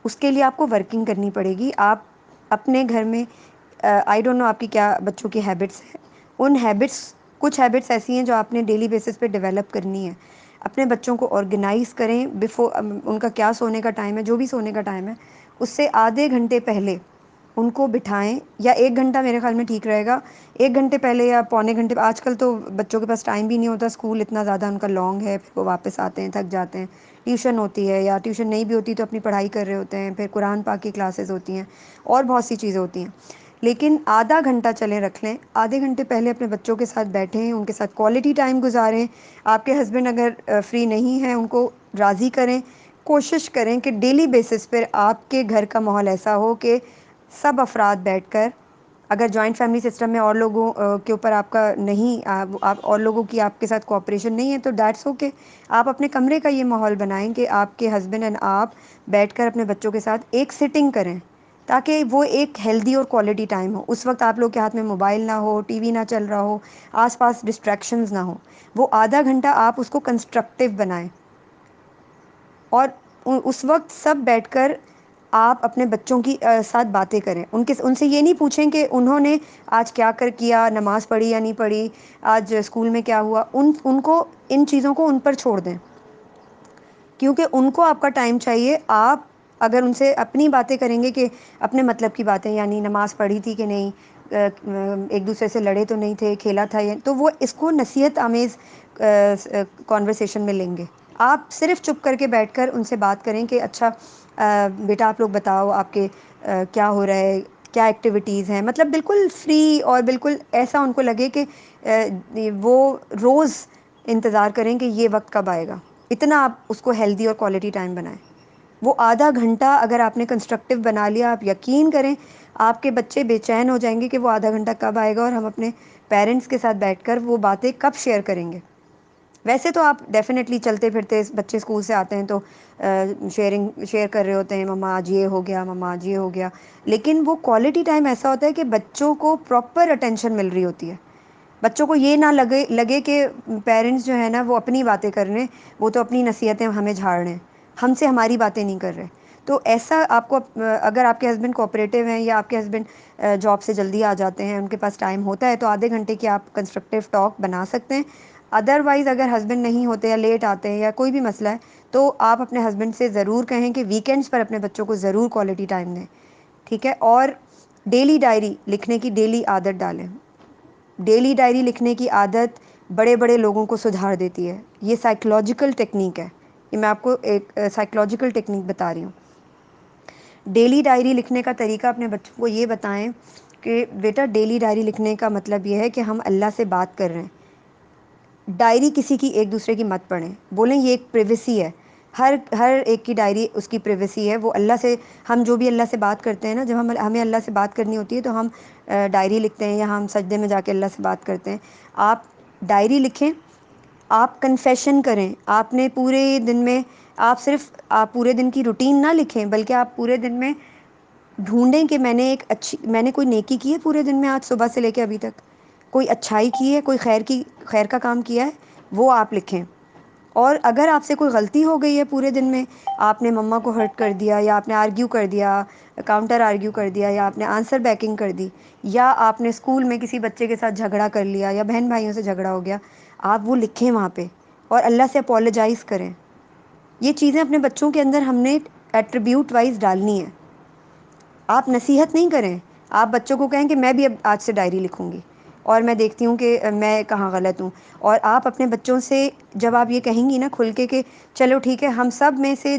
اس کے لیے آپ کو ورکنگ کرنی پڑے گی. آپ اپنے گھر میں آئی ڈونٹ نو آپ کی کیا بچوں کی ہیبٹس ہیں. ان ہیبٹس، کچھ ہیبٹس ایسی ہیں جو آپ نے ڈیلی بیسس پہ ڈیولپ کرنی ہے. اپنے بچوں کو آرگنائز کریں. ان کا کیا سونے کا ٹائم ہے، جو بھی سونے کا ٹائم ہے، اس سے آدھے گھنٹے پہلے ان کو بٹھائیں، یا 1 گھنٹہ میرے خیال میں ٹھیک رہے گا. 1 گھنٹے پہلے یا پونے گھنٹے. آج کل تو بچوں کے پاس ٹائم بھی نہیں ہوتا، اسکول اتنا زیادہ ان کا لانگ ہے، پھر وہ واپس آتے ہیں تھک جاتے ہیں. ٹیوشن ہوتی ہے، یا ٹیوشن نہیں بھی ہوتی تو اپنی پڑھائی کر رہے ہوتے ہیں، پھر قرآن پاک کی کلاسز ہوتی ہیں، اور بہت سی چیزیں ہوتی ہیں. لیکن آدھا گھنٹہ چلیں رکھ لیں. آدھے گھنٹے پہلے اپنے بچوں کے ساتھ بیٹھیں، ان کے ساتھ کوالٹی ٹائم گزاریں. آپ کے ہسبینڈ اگر فری نہیں ہیں، ان کو راضی کریں. کوشش کریں کہ ڈیلی بیسس پر آپ کے گھر کا ماحول ایسا ہو کہ سب افراد بیٹھ کر، اگر جوائنٹ فیملی سسٹم میں اور لوگوں کے اوپر آپ کا نہیں، آپ اور لوگوں کی آپ کے ساتھ کوآپریشن نہیں ہے، تو دیٹس اوکے. آپ اپنے کمرے کا یہ ماحول بنائیں کہ آپ کے ہسبینڈ اینڈ آپ بیٹھ کر اپنے بچوں کے ساتھ ایک سٹنگ کریں، تاکہ وہ ایک ہیلدی اور کوالٹی ٹائم ہو. اس وقت آپ لوگ کے ہاتھ میں موبائل نہ ہو، ٹی وی نہ چل رہا ہو، آس پاس ڈسٹریکشنز نہ ہوں. وہ آدھا گھنٹہ آپ اس کو کنسٹرکٹیو بنائیں. اور اس وقت سب بیٹھ کر آپ اپنے بچوں کی ساتھ باتیں کریں. ان سے یہ نہیں پوچھیں کہ انہوں نے آج کیا کیا، نماز پڑھی یا نہیں پڑھی، آج اسکول میں کیا ہوا. ان کو ان چیزوں کو ان پر چھوڑ دیں، کیونکہ ان کو آپ کا ٹائم چاہیے. آپ اگر ان سے اپنی باتیں کریں گے، کہ اپنے مطلب کی باتیں، یعنی نماز پڑھی تھی کہ نہیں، ایک دوسرے سے لڑے تو نہیں تھے، کھیلا تھا، تو وہ اس کو نصیحت آمیز کانورسیشن میں لیں گے. آپ صرف چپ کر کے بیٹھ کر ان سے بات کریں کہ اچھا بیٹا آپ لوگ بتاؤ آپ کے کیا ہو رہا ہے، کیا ایکٹیویٹیز ہیں. مطلب بالکل فری، اور بالکل ایسا ان کو لگے کہ وہ روز انتظار کریں کہ یہ وقت کب آئے گا. اتنا آپ اس کو ہیلدی اور کوالٹی ٹائم بنائیں. وہ آدھا گھنٹہ اگر آپ نے کنسٹرکٹیو بنا لیا، آپ یقین کریں آپ کے بچے بے چین ہو جائیں گے کہ وہ آدھا گھنٹہ کب آئے گا، اور ہم اپنے پیرنٹس کے ساتھ بیٹھ کر وہ باتیں کب شیئر کریں گے. ویسے تو آپ ڈیفینیٹلی چلتے پھرتے بچے اسکول سے آتے ہیں تو شیئر کر رہے ہوتے ہیں، مما آج یہ ہو گیا، مما آج یہ ہو گیا. لیکن وہ کوالٹی ٹائم ایسا ہوتا ہے کہ بچوں کو پراپر اٹینشن مل رہی ہوتی ہے. بچوں کو یہ نہ لگے کہ پیرنٹس جو ہے نا وہ اپنی باتیں کر رہے ہیں، وہ تو اپنی نصیحتیں ہمیں جھاڑ رہے ہیں، ہم سے ہماری باتیں نہیں کر رہے. تو ایسا آپ کو، اگر آپ کے ہسبینڈ کوآپریٹیو ہیں، یا آپ کے ہسبینڈ جاب سے جلدی آ جاتے ہیں، ان کے پاس ٹائم ہوتا ہے، تو آدھے گھنٹے کی آپ کنسٹرکٹیو ٹاک بنا سکتے ہیں. ادروائز اگر ہسبینڈ نہیں ہوتے، یا لیٹ آتے ہیں، یا کوئی بھی مسئلہ ہے، تو آپ اپنے ہسبینڈ سے ضرور کہیں کہ ویکینڈز پر اپنے بچوں کو ضرور کوالٹی ٹائم دیں. ٹھیک ہے. اور ڈیلی ڈائری لکھنے کی ڈیلی عادت ڈالیں. ڈیلی ڈائری لکھنے کی عادت بڑے بڑے لوگوں کو سدھار دیتی ہے. یہ سائیکلوجیکل ٹیکنیک ہے. یہ میں آپ کو ایک سائیکلوجیکل ٹیکنیک بتا رہی ہوں. ڈیلی ڈائری لکھنے کا طریقہ اپنے بچوں کو یہ بتائیں کہ بیٹا ڈیلی ڈائری لکھنے کا مطلب یہ ہے کہ ہم اللہ سے بات کر رہے ہیں. ڈائری کسی کی ایک دوسرے کی مت پڑھیں. بولیں یہ ایک پریویسی ہے. ہر ایک کی ڈائری اس کی پریویسی ہے. وہ اللہ سے ہم جو بھی اللہ سے بات کرتے ہیں نا، جب ہمیں اللہ سے بات کرنی ہوتی ہے تو ہم ڈائری لکھتے ہیں، یا ہم سجدے میں جا کے اللہ سے بات کرتے ہیں. آپ ڈائری لکھیں، آپ کنفیشن کریں. آپ نے پورے دن میں آپ پورے دن کی روٹین نہ لکھیں، بلکہ آپ پورے دن میں ڈھونڈیں کہ میں نے کوئی نیکی کی ہے پورے دن میں، آج صبح سے لے کے ابھی تک کوئی اچھائی کی ہے، کوئی خیر کا کام کیا ہے، وہ آپ لکھیں. اور اگر آپ سے کوئی غلطی ہو گئی ہے پورے دن میں، آپ نے مما کو ہرٹ کر دیا، یا آپ نے آرگیو کر دیا، کاؤنٹر آرگیو کر دیا، یا آپ نے آنسر بیکنگ کر دی، یا آپ نے اسکول میں کسی بچے کے ساتھ جھگڑا کر لیا، یا بہن بھائیوں سے جھگڑا ہو گیا، آپ وہ لکھیں وہاں پہ اور اللہ سے اپولوجائز کریں. یہ چیزیں اپنے بچوں کے اندر ہم نے ایٹریبیوٹ وائز ڈالنی ہے. آپ نصیحت نہیں کریں، آپ بچوں کو کہیں کہ میں بھی اب آج سے ڈائری لکھوں گی اور میں دیکھتی ہوں کہ میں کہاں غلط ہوں. اور آپ اپنے بچوں سے جب آپ یہ کہیں گی نا کھل کے کہ چلو ٹھیک ہے، ہم سب میں سے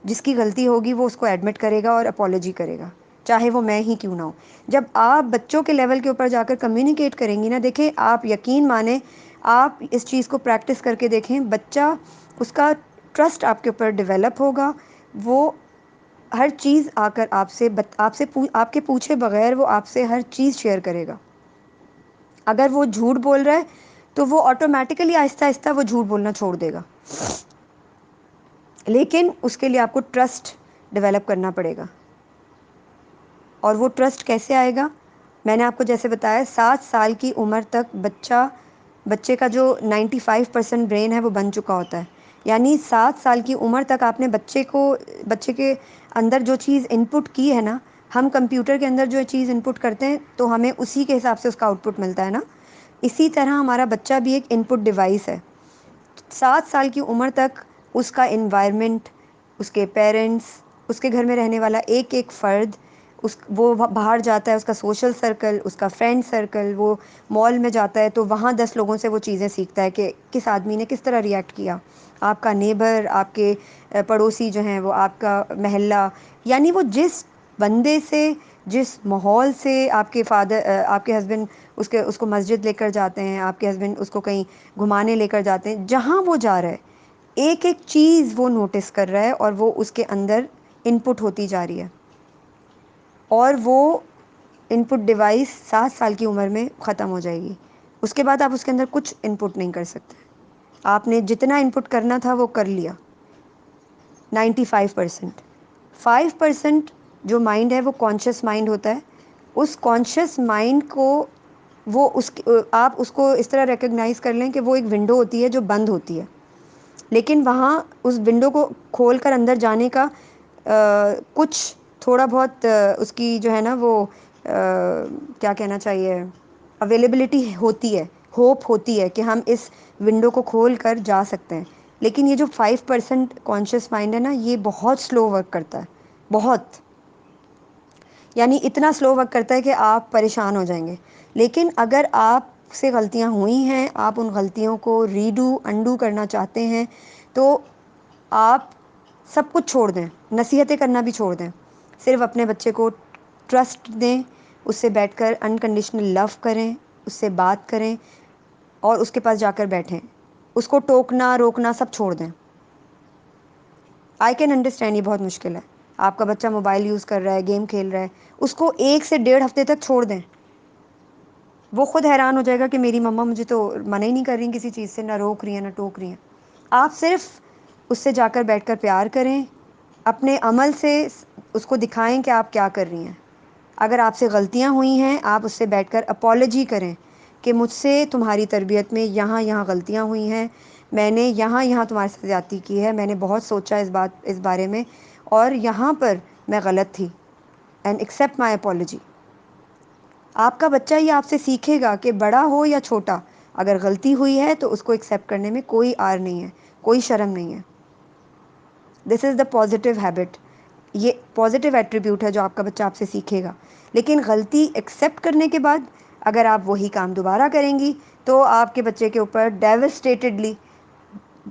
جس کی غلطی ہوگی وہ اس کو ایڈمٹ کرے گا اور اپولوجی کرے گا، چاہے وہ میں ہی کیوں نہ ہوں. جب آپ بچوں کے لیول کے اوپر جا کر کمیونیکیٹ کریں گی نا، دیکھیں آپ یقین مانیں، آپ اس چیز کو پریکٹس کر کے دیکھیں، بچہ اس کا ٹرسٹ آپ کے اوپر ڈیولپ ہوگا. وہ ہر چیز آ کر آپ کے پوچھے بغیر وہ آپ سے ہر چیز شیئر کرے گا. اگر وہ جھوٹ بول رہا ہے تو وہ آٹومیٹیکلی آہستہ آہستہ وہ جھوٹ بولنا چھوڑ دے گا، لیکن اس کے لیے آپ کو ٹرسٹ ڈیولپ کرنا پڑے گا. اور وہ ٹرسٹ کیسے آئے گا؟ میں نے آپ کو جیسے بتایا 7 سال کی عمر تک بچے کا جو 95% برین ہے وہ بن چکا ہوتا ہے. یعنی 7 سال کی عمر تک آپ نے بچے کے اندر جو چیز ان پٹ کی ہے نا، ہم کمپیوٹر کے اندر جو چیز ان پٹ کرتے ہیں تو ہمیں اسی کے حساب سے اس کا آؤٹ پٹ ملتا ہے نا. اسی طرح ہمارا بچہ بھی ایک ان پٹ ڈیوائس ہے. 7 سال کی عمر تک اس کا انوائرمنٹ، اس کے پیرنٹس، اس کے گھر میں رہنے والا ایک ایک فرد، وہ باہر جاتا ہے، اس کا سوشل سرکل، اس کا فرینڈ سرکل، وہ مال میں جاتا ہے تو وہاں 10 لوگوں سے وہ چیزیں سیکھتا ہے کہ کس آدمی نے کس طرح ریئیکٹ کیا. آپ کا نیبر، آپ کے پڑوسی جو ہیں، وہ آپ کا محلہ، یعنی وہ جس بندے سے، جس ماحول سے آپ کے ہسبینڈ اس کو مسجد لے کر جاتے ہیں، آپ کے ہسبینڈ اس کو کہیں گھمانے لے کر جاتے ہیں، جہاں وہ جا رہا ہے ایک ایک چیز وہ نوٹس کر رہا ہے اور وہ اس کے اندر ان پٹ ہوتی جا رہی ہے. اور وہ ان پٹ ڈیوائس 7 سال کی عمر میں ختم ہو جائے گی. اس کے بعد آپ اس کے اندر کچھ ان پٹ نہیں کر سکتے. آپ نے جتنا ان پٹ کرنا تھا وہ کر لیا 95%. 5% جو مائنڈ ہے وہ کانشیس مائنڈ ہوتا ہے. اس کانشیس مائنڈ کو آپ اس کو اس طرح ریکگنائز کر لیں کہ وہ ایک ونڈو ہوتی ہے جو بند ہوتی ہے، لیکن وہاں اس ونڈو کو کھول کر اندر جانے کا کچھ تھوڑا بہت اس کی جو ہے نا وہ کیا کہنا چاہیے، اویلیبلٹی ہوتی ہے، ہوپ ہوتی ہے کہ ہم اس ونڈو کو کھول کر جا سکتے ہیں. لیکن یہ جو 5% کانشیس مائنڈ ہے نا، یہ بہت سلو ورک کرتا ہے، بہت، یعنی اتنا سلو ورک کرتا ہے کہ آپ پریشان ہو جائیں گے. لیکن اگر آپ سے غلطیاں ہوئی ہیں، آپ ان غلطیوں کو ریڈو انڈو کرنا چاہتے ہیں تو آپ سب کچھ چھوڑ دیں، نصیحتیں کرنا بھی چھوڑ دیں، صرف اپنے بچے کو ٹرسٹ دیں، اس سے بیٹھ کر انکنڈیشنل لو کریں، اس سے بات کریں اور اس کے پاس جا کر بیٹھیں. اس کو ٹوکنا روکنا سب چھوڑ دیں. آئی کین انڈرسٹینڈ یہ بہت مشکل ہے. آپ کا بچہ موبائل یوز کر رہا ہے، گیم کھیل رہا ہے، اس کو 1 سے 1.5 ہفتے تک چھوڑ دیں. وہ خود حیران ہو جائے گا کہ میری مما مجھے تو منع ہی نہیں کر رہی کسی چیز سے، نہ روک رہی ہیں نہ ٹوک رہی ہیں. آپ صرف اس سے جا کر بیٹھ کر پیار کریں، اپنے عمل سے اس کو دکھائیں کہ آپ کیا کر رہی ہیں. اگر آپ سے غلطیاں ہوئی ہیں، آپ اس سے بیٹھ کر اپالوجی کریں کہ مجھ سے تمہاری تربیت میں یہاں یہاں غلطیاں ہوئی ہیں، میں نے یہاں یہاں تمہارے ساتھ زیادتی کی ہے، میں نے بہت سوچا اس بارے میں اور یہاں پر میں غلط تھی، اینڈ ایکسیپٹ مائی اپالوجی. آپ کا بچہ یہ آپ سے سیکھے گا کہ بڑا ہو یا چھوٹا، اگر غلطی ہوئی ہے تو اس کو ایکسیپٹ کرنے میں کوئی آر نہیں ہے، کوئی شرم نہیں ہے. دس از دا پازیٹیو ہیبٹ. یہ پازیٹیو ایٹریبیوٹ ہے جو آپ کا بچہ آپ سے سیکھے گا. لیکن غلطی ایکسیپٹ کرنے کے بعد اگر آپ وہی کام دوبارہ کریں گی تو آپ کے بچے کے اوپر ڈیوسٹیٹڈلی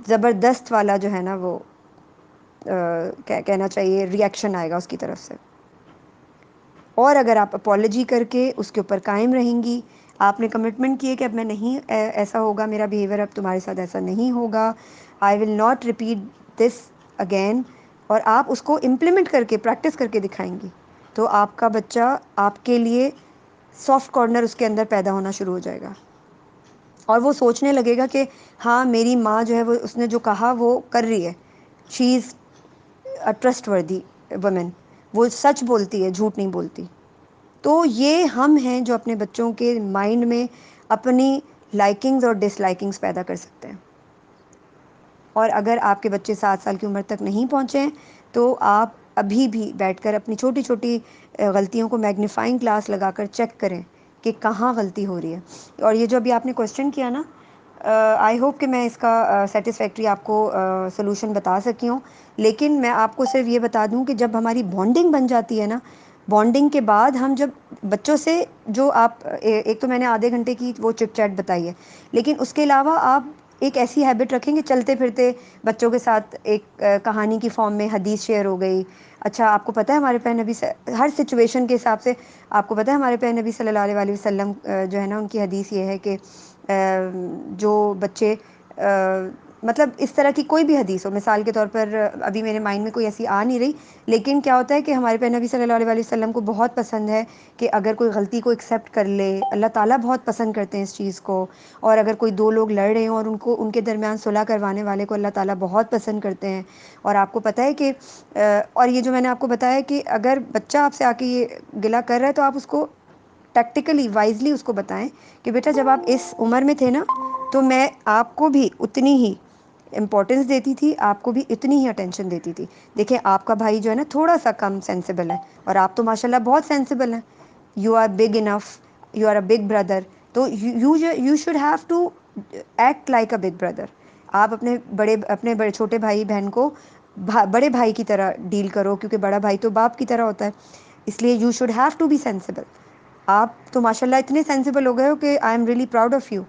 زبردست والا جو ہے نا وہ کیا کہنا چاہیے ری ایکشن آئے گا اس کی طرف سے. اور اگر آپ اپالوجی کر کے اس کے اوپر قائم رہیں گی، آپ نے کمٹمنٹ کی ہے کہ اب میں نہیں ایسا ہوگا میرا بیہیویئر، اب تمہارے ساتھ ایسا نہیں ہوگا، I will not repeat this again اور آپ اس کو امپلیمنٹ کر کے پریکٹس کر کے دکھائیں گی تو آپ کا بچہ آپ کے لیے سافٹ کارنر اس کے اندر پیدا ہونا شروع ہو جائے گا اور وہ سوچنے لگے گا کہ ہاں میری ماں جو ہے وہ اس نے جو کہا وہ کر رہی ہے. شی از اے ٹرسٹ وردی وومن, وہ سچ بولتی ہے, جھوٹ نہیں بولتی. تو یہ ہم ہیں جو اپنے بچوں کے مائنڈ میں اپنی لائکنگز اور ڈس لائکنگز پیدا کر سکتے ہیں. اور اگر آپ کے بچے 7 سال کی عمر تک نہیں پہنچے ہیں تو آپ ابھی بھی بیٹھ کر اپنی چھوٹی چھوٹی غلطیوں کو میگنیفائنگ گلاس لگا کر چیک کریں کہ کہاں غلطی ہو رہی ہے. اور یہ جو ابھی آپ نے کویشچن کیا نا, آئی ہوپ کہ میں اس کا سیٹسفیکٹری آپ کو سلوشن بتا سکی ہوں. لیکن میں آپ کو صرف یہ بتا دوں کہ جب ہماری بانڈنگ بن جاتی ہے نا, بانڈنگ کے بعد ہم جب بچوں سے جو آپ ایک تو میں نے آدھے گھنٹے کی وہ چٹ چیٹ بتائی ہے, لیکن اس کے علاوہ آپ ایک ایسی ہیبٹ رکھیں کہ چلتے پھرتے بچوں کے ساتھ ایک کہانی کی فارم میں حدیث شیئر ہو گئی. اچھا آپ کو پتہ ہے ہمارے پیارے نبی ہر سچویشن کے حساب سے آپ کو پتہ ہے ہمارے پیارے نبی صلی اللہ علیہ وسلم جو ہے نا ان کی حدیث یہ ہے کہ جو بچے مطلب اس طرح کی کوئی بھی حدیث ہو, مثال کے طور پر ابھی میرے مائنڈ میں کوئی ایسی آ نہیں رہی, لیکن کیا ہوتا ہے کہ ہمارے پیارے نبی صلی اللہ علیہ وسلم کو بہت پسند ہے کہ اگر کوئی غلطی کو ایکسیپٹ کر لے, اللہ تعالیٰ بہت پسند کرتے ہیں اس چیز کو. اور اگر کوئی دو لوگ لڑ رہے ہوں اور ان کے درمیان صلح کروانے والے کو اللہ تعالیٰ بہت پسند کرتے ہیں. اور آپ کو پتہ ہے کہ اور یہ جو میں نے آپ کو بتایا کہ اگر بچہ آپ سے آ کے یہ گلا کر رہا ہے تو آپ اس کو ٹیکٹیکلی وائزلی اس کو بتائیں کہ بیٹا جب آپ اس عمر میں تھے نا تو میں آپ کو بھی اتنی ہی امپورٹنس دیتی تھی, آپ کو بھی اتنی ہی اٹینشن دیتی تھی. دیکھیں آپ کا بھائی جو ہے نا تھوڑا سا کم سینسیبل ہے اور آپ تو ماشاء اللہ بہت سینسیبل ہیں. You are big enough, you are a big brother, تو you should have to act like a big brother. آپ اپنے بڑے چھوٹے بھائی بہن کو بڑے بھائی کی طرح ڈیل کرو, کیونکہ بڑا بھائی تو باپ کی طرح ہوتا ہے. اس لیے you should have to be sensible. آپ تو ماشاء اللہ اتنے سینسیبل ہو گئے ہو کہ I am really proud of you.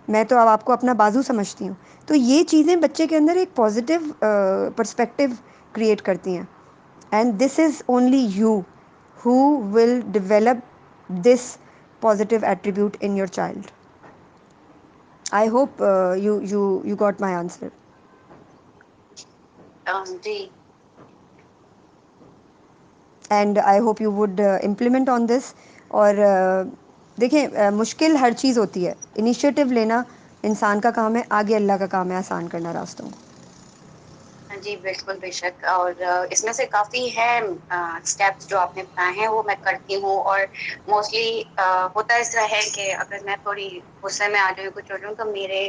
میں تو اب آپ کو اپنا بازو سمجھتی ہوں. تو یہ چیزیں بچے کے اندر ایک پازیٹیو پرسپیکٹو کریٹ کرتی ہیں. And this is only you who will develop this positive attribute in your child. I hope you got my answer. جی. And I hope you would implement on this. اور دیکھیں مشکل ہر چیز ہوتی ہے, initiative لینا انسان کا کام ہے, آگے اللہ کا کام ہے آسان کرنا راستوں کو. جی بالکل بے شک, اور اس میں سے کافی ہیں اسٹیپس جو آپ نے بتائے ہیں وہ میں کرتی ہوں. اور موسٹلی ہوتا اس طرح ہے کہ اگر میں تھوڑی غصے میں آ جاؤں کچھ ہو جاؤں تو میرے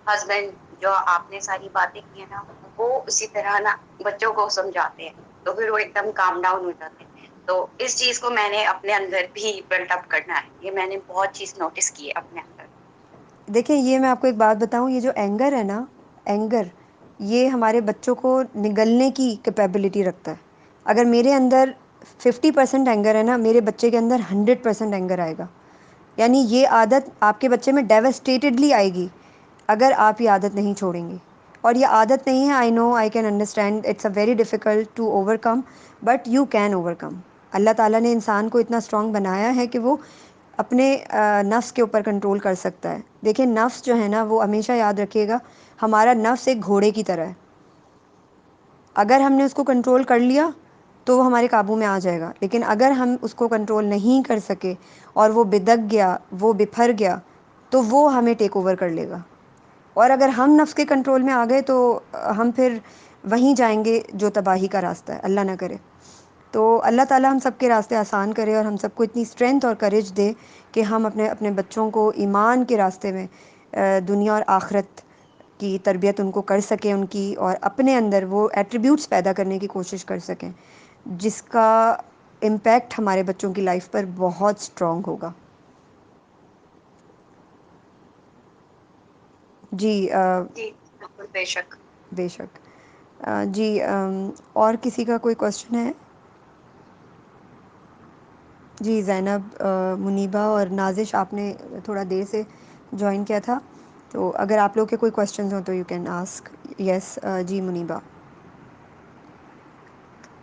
ہسبینڈ جو آپ نے ساری باتیں کی ہیں نا وہ اسی طرح نا بچوں کو سمجھاتے ہیں تو پھر وہ ایک دم کام ڈاؤن ہو جاتے ہیں. تو اس چیز کو میں نے اپنے اندر بھی بلٹ اپ کرنا ہے, یہ میں نے بہت چیز نوٹس کی ہے اپنے اندر. دیکھیں یہ میں آپ کو ایک بات بتاؤں, یہ جو اینگر ہے نا, اینگر یہ ہمارے بچوں کو نگلنے کی کیپیبلٹی رکھتا ہے. اگر میرے اندر 50% اینگر ہے نا, میرے بچے کے اندر 100% اینگر آئے گا. یعنی یہ عادت آپ کے بچے میں ڈیوسٹیٹڈلی آئے گی اگر آپ یہ عادت نہیں چھوڑیں گے. اور یہ عادت نہیں ہے, I know, I can understand, it's a very difficult to overcome, but you can overcome. اللہ تعالیٰ نے انسان کو اتنا اسٹرانگ بنایا ہے کہ وہ اپنے نفس کے اوپر کنٹرول کر سکتا ہے. دیکھیں نفس جو ہے نا وہ ہمیشہ یاد رکھیے گا, ہمارا نفس ایک گھوڑے کی طرح ہے. اگر ہم نے اس کو کنٹرول کر لیا تو وہ ہمارے قابو میں آ جائے گا, لیکن اگر ہم اس کو کنٹرول نہیں کر سکے اور وہ بدک گیا, وہ بپھر گیا, تو وہ ہمیں ٹیک اوور کر لے گا. اور اگر ہم نفس کے کنٹرول میں آ گئے تو ہم پھر وہیں جائیں گے جو تباہی کا راستہ ہے, اللہ نہ کرے. تو اللہ تعالیٰ ہم سب کے راستے آسان کرے اور ہم سب کو اتنی اسٹرینتھ اور کریج دے کہ ہم اپنے بچوں کو ایمان کے راستے میں دنیا اور آخرت کی تربیت ان کو کر سکیں ان کی, اور اپنے اندر وہ ایٹریبیوٹس پیدا کرنے کی کوشش کر سکیں جس کا امپیکٹ ہمارے بچوں کی لائف پر بہت اسٹرانگ ہوگا. جی جی بالکل بے شک. بے شک. جی اور کسی کا کوئی کوشچن ہے؟ جی زینب, منیبہ اور نازش, آپ نے تھوڑا دیر سے جوائن کیا تھا, تو اگر آپ لوگ کے کوئی کویشچنز ہوں تو یو کین آسک. یس, جی منیبہ.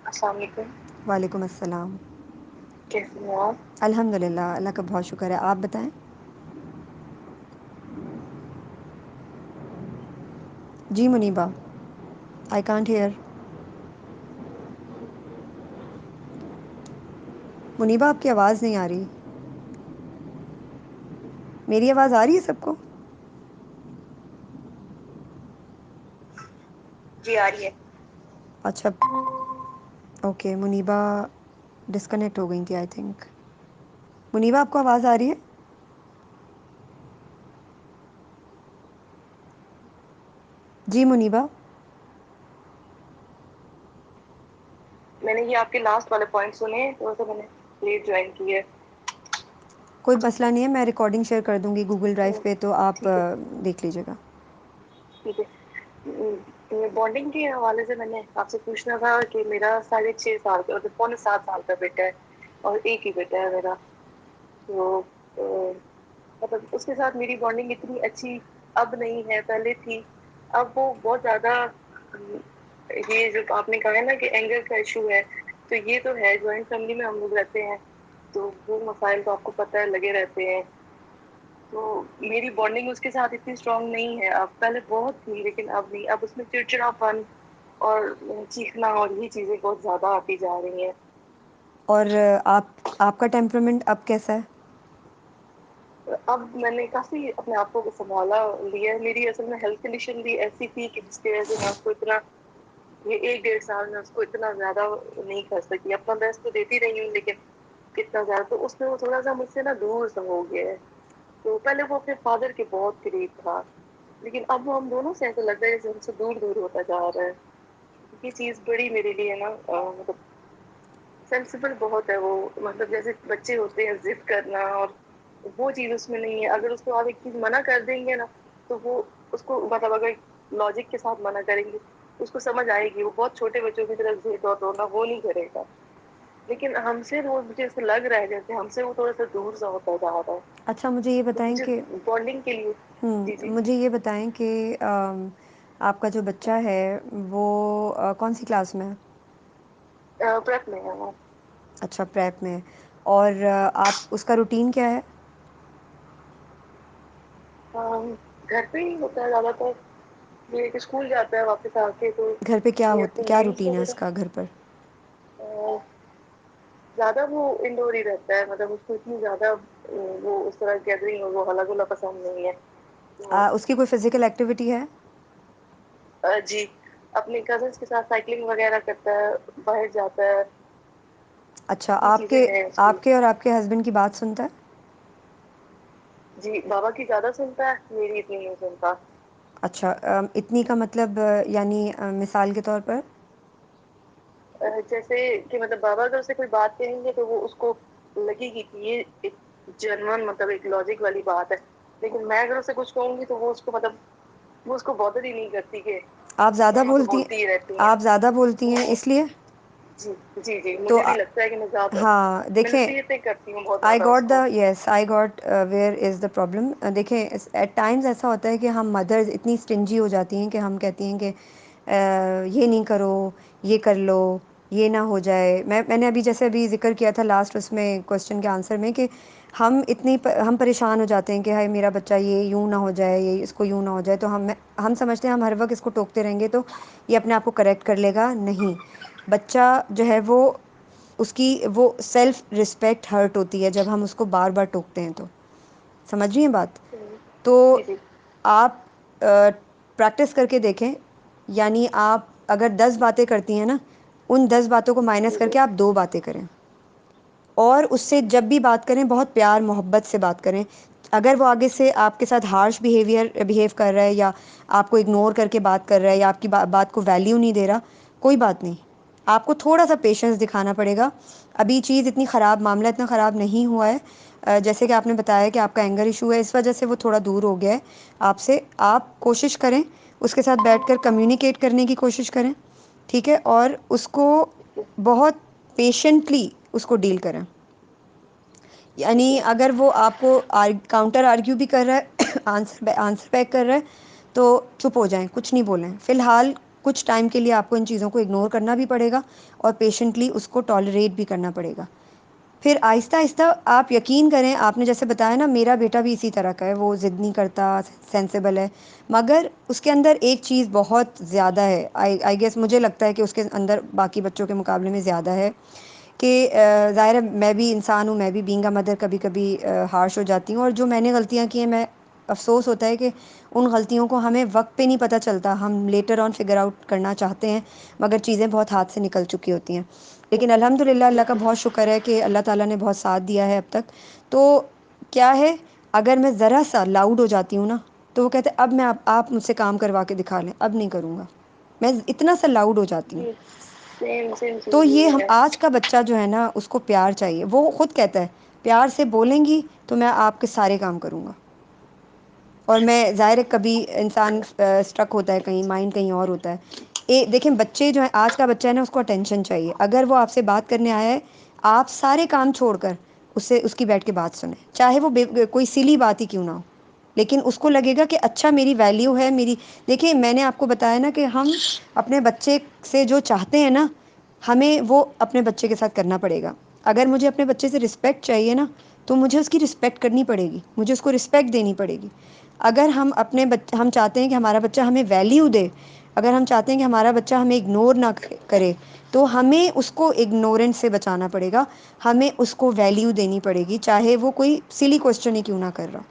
السلام علیکم. وعلیکم السلام. کیسی ہیں آپ؟ الحمد للہ, اللہ کا بہت شکر ہے. آپ بتائیں. جی Muneeba, I can't hear. Muneeba آپ کی آواز نہیں آ رہی. میری آواز آ رہی ہے سب کو؟ جی آ رہی ہے. اچھا اوکے. منیبا ڈسکنیکٹ ہو گئی تھی آئی تھنک. منیبا آپ کو آواز آ رہی ہے؟ جی منیبا. میں نے یہ آپ کے لاسٹ والے پوائنٹ سنے تو میں نے لیٹ جوائن کی ہے. کوئی مسئلہ نہیں ہے، میں ریکارڈنگ شیئر کر دوں گی گوگل ڈرائیو پہ، تو آپ ٹھیک ہے دیکھ لیجیے گا. ٹھیک ہے. بانڈنگ کے حوالے سے میں نے آپ سے پوچھنا تھا کہ میرا 6.5 سال کا اور 6.75 سال کا بیٹا ہے اور ایک ہی بیٹا ہے میرا. تو مطلب اس کے ساتھ میری بانڈنگ اتنی اچھی اب نہیں ہے، پہلے تھی. اب وہ بہت زیادہ یہ جو آپ نے کہا ہے نا کہ اینگر کا ایشو ہے، تو یہ تو ہے. جوائنٹ فیملی میں ہم لوگ رہتے ہیں تو وہ مسائل تو آپ کو پتہ ہے لگے رہتے ہیں. تو میری بانڈنگ اس کے ساتھ اتنی اسٹرانگ نہیں ہے. اب پہلے بہت تھی لیکن اب نہیں. اب اس میں چڑچڑا پن اور چیخنا اور یہ چیزیں بہت زیادہ آتی جا رہی ہیں. اور آپ کا ٹیمپرامنٹ اب کیسا ہے؟ اب میں نے کافی اپنے آپ کو سنبھالا لیا ہے. میری اصل میں ہیلتھ کنڈیشن بھی ایسی تھی کہ جس کی وجہ سے میں اس کو اتنا یہ 1 1.5 سال میں اس کو اتنا زیادہ نہیں کر سکی. اپنا بیسٹ تو دیتی رہی ہوں لیکن اتنا زیادہ تو اس میں وہ تھوڑا سا مجھ سے نا دور سا ہو گیا ہے. تو پہلے وہ اپنے فادر کے بہت قریب تھا لیکن اب وہ ہم دونوں سے ایسا لگ رہا ہے جیسے ہم سے دور دور ہوتا جا رہا ہے. یہ چیز بڑی میرے لیے نا مطلب سینسیبل بہت ہے. وہ مطلب جیسے بچے ہوتے ہیں ضد کرنا، اور وہ چیز اس میں نہیں ہے. اگر اس کو آپ ایک چیز منع کر دیں گے نا تو وہ اس کو مطلب اگر لاجک کے ساتھ منع کریں گے اس کو سمجھ آئے گی. وہ بہت چھوٹے بچوں کی طرح ضد اور رونا وہ نہیں کرے گا. لیکن ہم سے وہ مجھے ایسا لگ رہا ہے جیسے ہم سے وہ تھوڑا سا دور سا ہوتا جا رہا ہے. اچھا مجھے یہ تو بتائیں مجھے کہ بانڈنگ کے لیے جی جی مجھے یہ بتائیں کہ آپ کا جو بچہ ہے وہ کون سی کلاس میں ہے؟ پریپ میں ہے وہ. اچھا پریپ میں. اور آپ اس کا روٹین کیا ہے؟ گھر پہ ہی ہوتا ہے زیادہ تر. یہ کہ اسکول جاتا ہے واپس آ کے تو گھر پہ یہ اپنی کیا گیمس روٹین ہے اس وغیرہ کا گھر پر؟ زیادہ وہ انڈور ہی رہتا ہے. مطلب اس کو اتنی زیادہ وہ اس طرح گیدرنگ وہ ہلا گلا پسند نہیں ہے. تو اس کی کوئی فزیکل ایکٹیویٹی ہے؟ جی اپنے کزنس کے ساتھ سائیکلنگ وغیرہ کرتا ہے، باہر جاتا ہے. اچھا یہ آپ چیزیں کے ہیں اس کی. آپ کے اور آپ کے ہسبینڈ کی بات سنتا ہے؟ جی بابا کی زیادہ سنتا ہے، میری اتنی نہیں سنتا. اچھا اتنی کا مطلب یعنی مثال کے طور پر؟ جیسے کہ مطلب بابا اگر اسے کوئی بات کہیں گے تو وہ اس کو لگے گی کہ یہ ایک جنون مطلب ایک لاجک والی بات ہے. لیکن میں اگر اسے کچھ کہوں گی تو وہ اس کو مطلب وہ اس کو بادر ہی نہیں کرتی کہ آپ زیادہ ماما تو بولتی بولتی ہی رہتی ہیں. آپ زیادہ بولتی ہیں تو اس لیے؟ جی جی جی تو مجھے بھی لگتا ہے کہ میں زیادہ ہاں میں دیکھیں، نصیحتیں کرتی ہوں بہت آئی زیادہ اس گاٹ کو. The yes I got where is the problem. دیکھیں ایٹ ٹائمز ایسا ہوتا ہے کہ ہم مدرز اتنی اسٹنجی ہو جاتی ہیں کہ ہم کہتی ہیں کہ یہ نہیں کرو، یہ کر لو، یہ نہ ہو جائے. میں نے ابھی جیسے ابھی ذکر کیا تھا لاسٹ اس میں کوشچن کے آنسر میں کہ ہم پریشان ہو جاتے ہیں کہ ہائے میرا بچہ یہ یوں نہ ہو جائے، یہ اس کو یوں نہ ہو جائے. تو ہم سمجھتے ہیں ہم ہر وقت اس کو ٹوکتے رہیں گے تو یہ اپنے آپ کو کریکٹ کر لے گا. نہیں، بچہ جو ہے وہ اس کی وہ سیلف رسپیکٹ ہرٹ ہوتی ہے جب ہم اس کو بار بار ٹوکتے ہیں. تو سمجھ رہی ہیں بات؟ تو جی جی آپ پریکٹس کر کے دیکھیں. یعنی آپ اگر 10 باتیں کرتی ہیں نا، ان 10 باتوں کو مائنس جی کر جی کے آپ 2 باتیں کریں، اور اس سے جب بھی بات کریں بہت پیار محبت سے بات کریں. اگر وہ آگے سے آپ کے ساتھ ہارش بیہیو کر رہا ہے، یا آپ کو اگنور کر کے بات کر رہا ہے، یا آپ کی بات کو ویلیو نہیں دے رہا، کوئی بات نہیں. آپ کو تھوڑا سا پیشنس دکھانا پڑے گا. ابھی چیز اتنی خراب، معاملہ اتنا خراب نہیں ہوا ہے. جیسے کہ آپ نے بتایا کہ آپ کا اینگر ایشو ہے، اس وجہ سے وہ تھوڑا دور ہو گیا ہے آپ سے. آپ کوشش کریں اس کے ساتھ بیٹھ کر کمیونیکیٹ کرنے کی کوشش کریں، ٹھیک ہے؟ اور اس کو بہت پیشنٹلی اس کو ڈیل کریں. ٹھیک یعنی ہے اگر وہ آپ کو کاؤنٹر آرگیو بھی کر رہا ہے، آنسر بیک کر رہا ہے، تو چپ ہو جائیں، کچھ نہیں بولیں. فی الحال کچھ ٹائم کے لیے آپ کو ان چیزوں کو اگنور کرنا بھی پڑے گا اور پیشنٹلی اس کو ٹالریٹ بھی کرنا پڑے گا. پھر آہستہ آہستہ آپ یقین کریں، آپ نے جیسے بتایا نا میرا بیٹا بھی اسی طرح کا ہے، وہ ضد نہیں کرتا، سینسیبل ہے. مگر اس کے اندر ایک چیز بہت زیادہ ہے، آئی گیس مجھے لگتا ہے کہ اس کے اندر باقی بچوں کے مقابلے میں زیادہ ہے، کہ ظاہر ہے میں بھی انسان ہوں، میں بھی بینگ اے مدر کبھی کبھی ہارش ہو جاتی ہوں، اور جو میں نے غلطیاں کی ہیں میں افسوس ہوتا ہے کہ ان غلطیوں کو ہمیں وقت پہ نہیں پتہ چلتا، ہم لیٹر آن فگر آؤٹ کرنا چاہتے ہیں مگر چیزیں بہت ہاتھ سے نکل چکی ہوتی ہیں. لیکن الحمدللہ اللہ کا بہت شکر ہے کہ اللہ تعالیٰ نے بہت ساتھ دیا ہے اب تک. تو کیا ہے، اگر میں ذرا سا لاؤڈ ہو جاتی ہوں نا تو وہ کہتے ہیں اب میں آپ مجھ سے کام کروا کے دکھا لیں، اب نہیں کروں گا. میں اتنا سا لاؤڈ ہو جاتی ہوں. جی سیم سیم تو چیز یہ یہ ہم ہے. آج کا بچہ جو ہے نا اس کو پیار چاہیے. وہ خود کہتا ہے پیار سے بولیں گی تو میں آپ کے سارے کام کروں گا. اور میں ظاہر ہے کبھی انسان اسٹرک ہوتا ہے کہیں، مائنڈ کہیں اور ہوتا ہے. دیکھیں بچے جو ہیں، آج کا بچہ ہے نا اس کو اٹینشن چاہیے. اگر وہ آپ سے بات کرنے آیا ہے، آپ سارے کام چھوڑ کر اس کی بیٹھ کے بات سنیں، چاہے وہ کوئی سلی بات ہی کیوں نہ ہو، لیکن اس کو لگے گا کہ اچھا میری ویلیو ہے میری. دیکھیں میں نے آپ کو بتایا نا کہ ہم اپنے بچے سے جو چاہتے ہیں نا ہمیں وہ اپنے بچے کے ساتھ کرنا پڑے گا. اگر مجھے اپنے بچے سے رسپیکٹ چاہیے نا تو مجھے اس کی رسپیکٹ کرنی پڑے گی، مجھے اس کو رسپیکٹ دینی پڑے گی. اگر ہم ہم چاہتے ہیں کہ ہمارا بچہ ہمیں ویلیو دے، اگر ہم چاہتے ہیں کہ ہمارا بچہ ہمیں اگنور نہ کرے، تو ہمیں اس کو اگنورنس سے بچانا پڑے گا. ہمیں اس کو ویلیو دینی پڑے گی، چاہے وہ کوئی سلی کوسچن ہی کیوں نہ کر رہا.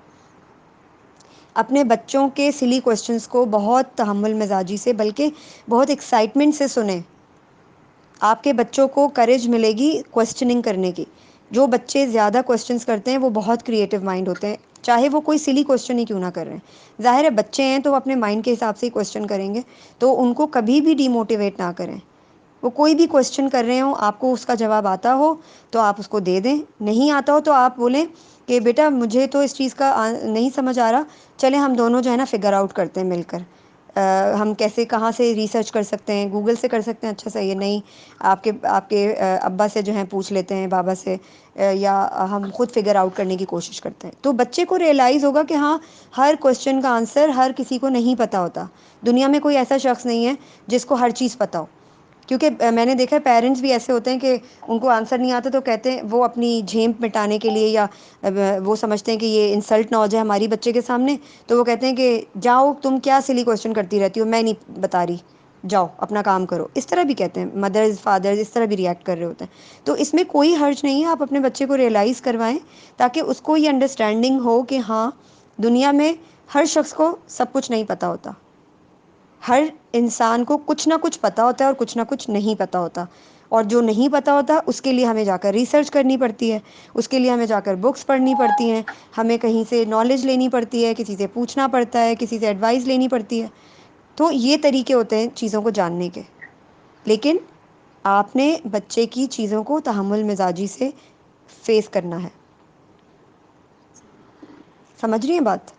اپنے بچوں کے سلی کوسچنس کو بہت تحمل مزاجی سے بلکہ بہت ایکسائٹمنٹ سے سنیں. آپ کے بچوں کو کریج ملے گی کوسچننگ کرنے کی. جو بچے زیادہ کوسچنس کرتے ہیں وہ بہت کریٹو مائنڈ ہوتے ہیں، چاہے وہ کوئی سلی کوسچن ہی کیوں نہ کر رہے ہیں. ظاہر ہے بچے ہیں تو وہ اپنے مائنڈ کے حساب سے ہی کوسچن کریں گے، تو ان کو کبھی بھی ڈی موٹیویٹ نہ کریں. وہ کوئی بھی کوسچن کر رہے ہوں، آپ کو اس کا جواب آتا ہو تو آپ اس کو دے دیں، نہیں آتا ہو تو آپ بولیں کہ بیٹا مجھے تو اس چیز کا نہیں سمجھ آ رہا، چلیں ہم دونوں جو ہے نا فگر آؤٹ کرتے ہیں مل کر. ہم کیسے کہاں سے ریسرچ کر سکتے ہیں، گوگل سے کر سکتے ہیں، اچھا صحیح ہے، نہیں آپ کے ابا سے جو ہیں پوچھ لیتے ہیں، بابا سے، یا ہم خود فگر آؤٹ کرنے کی کوشش کرتے ہیں. تو بچے کو ریئلائز ہوگا کہ ہاں ہر کوسچن کا آنسر ہر کسی کو نہیں پتہ ہوتا. دنیا میں کوئی ایسا شخص نہیں ہے جس کو ہر چیز پتہ ہو. کیونکہ میں نے دیکھا ہے پیرنٹس بھی ایسے ہوتے ہیں کہ ان کو آنسر نہیں آتا تو کہتے ہیں وہ اپنی جھیمپ مٹانے کے لیے، یا وہ سمجھتے ہیں کہ یہ انسلٹ نہ ہو جائے ہماری بچے کے سامنے، تو وہ کہتے ہیں کہ جاؤ تم کیا سلی کوسچن کرتی رہتی ہو، میں نہیں بتا رہی، جاؤ اپنا کام کرو. اس طرح بھی کہتے ہیں مدرز فادرز، اس طرح بھی ریئیکٹ کر رہے ہوتے ہیں. تو اس میں کوئی حرج نہیں ہے، آپ اپنے بچے کو ریئلائز کروائیں تاکہ اس کو یہ انڈرسٹینڈنگ ہو کہ ہاں دنیا میں ہر شخص کو سب کچھ نہیں پتہ ہوتا. ہر انسان کو کچھ نہ کچھ پتہ ہوتا ہے اور کچھ نہ کچھ نہیں پتہ ہوتا. اور جو نہیں پتہ ہوتا اس کے لیے ہمیں جا کر ریسرچ کرنی پڑتی ہے، اس کے لیے ہمیں جا کر بکس پڑھنی پڑتی ہیں، ہمیں کہیں سے نالج لینی پڑتی ہے، کسی سے پوچھنا پڑتا ہے، کسی سے ایڈوائس لینی پڑتی ہے. تو یہ طریقے ہوتے ہیں چیزوں کو جاننے کے. لیکن آپ نے بچے کی چیزوں کو تحمل مزاجی سے فیس کرنا ہے. سمجھ رہی ہیں بات؟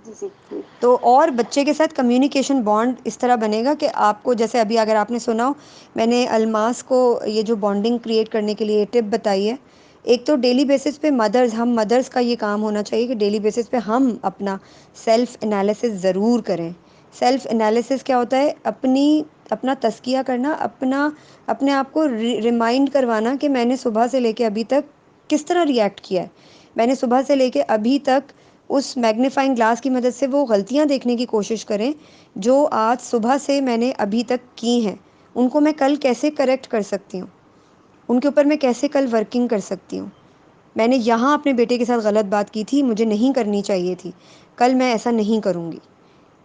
جی جی جی. تو اور بچے کے ساتھ کمیونیکیشن بانڈ اس طرح بنے گا کہ آپ کو، جیسے ابھی اگر آپ نے سنا ہو، میں نے الماس کو یہ جو بانڈنگ کریٹ کرنے کے لیے ٹپ بتائی ہے. ایک تو ڈیلی بیسس پہ ہم مدرز کا یہ کام ہونا چاہیے کہ ڈیلی بیسس پہ ہم اپنا سیلف انالیسس ضرور کریں. سیلف انالیسس کیا ہوتا ہے؟ اپنا تزکیہ کرنا، اپنے آپ کو ریمائنڈ کروانا کہ میں نے صبح سے لے کے ابھی تک کس طرح ریئیکٹ کیا ہے. میں نے صبح سے لے کے ابھی تک اس میگنیفائنگ گلاس کی مدد سے وہ غلطیاں دیکھنے کی کوشش کریں جو آج صبح سے میں نے ابھی تک کی ہیں. ان کو میں کل کیسے کریکٹ کر سکتی ہوں، ان کے اوپر میں کیسے کل ورکنگ کر سکتی ہوں. میں نے یہاں اپنے بیٹے کے ساتھ غلط بات کی تھی، مجھے نہیں کرنی چاہیے تھی، کل میں ایسا نہیں کروں گی.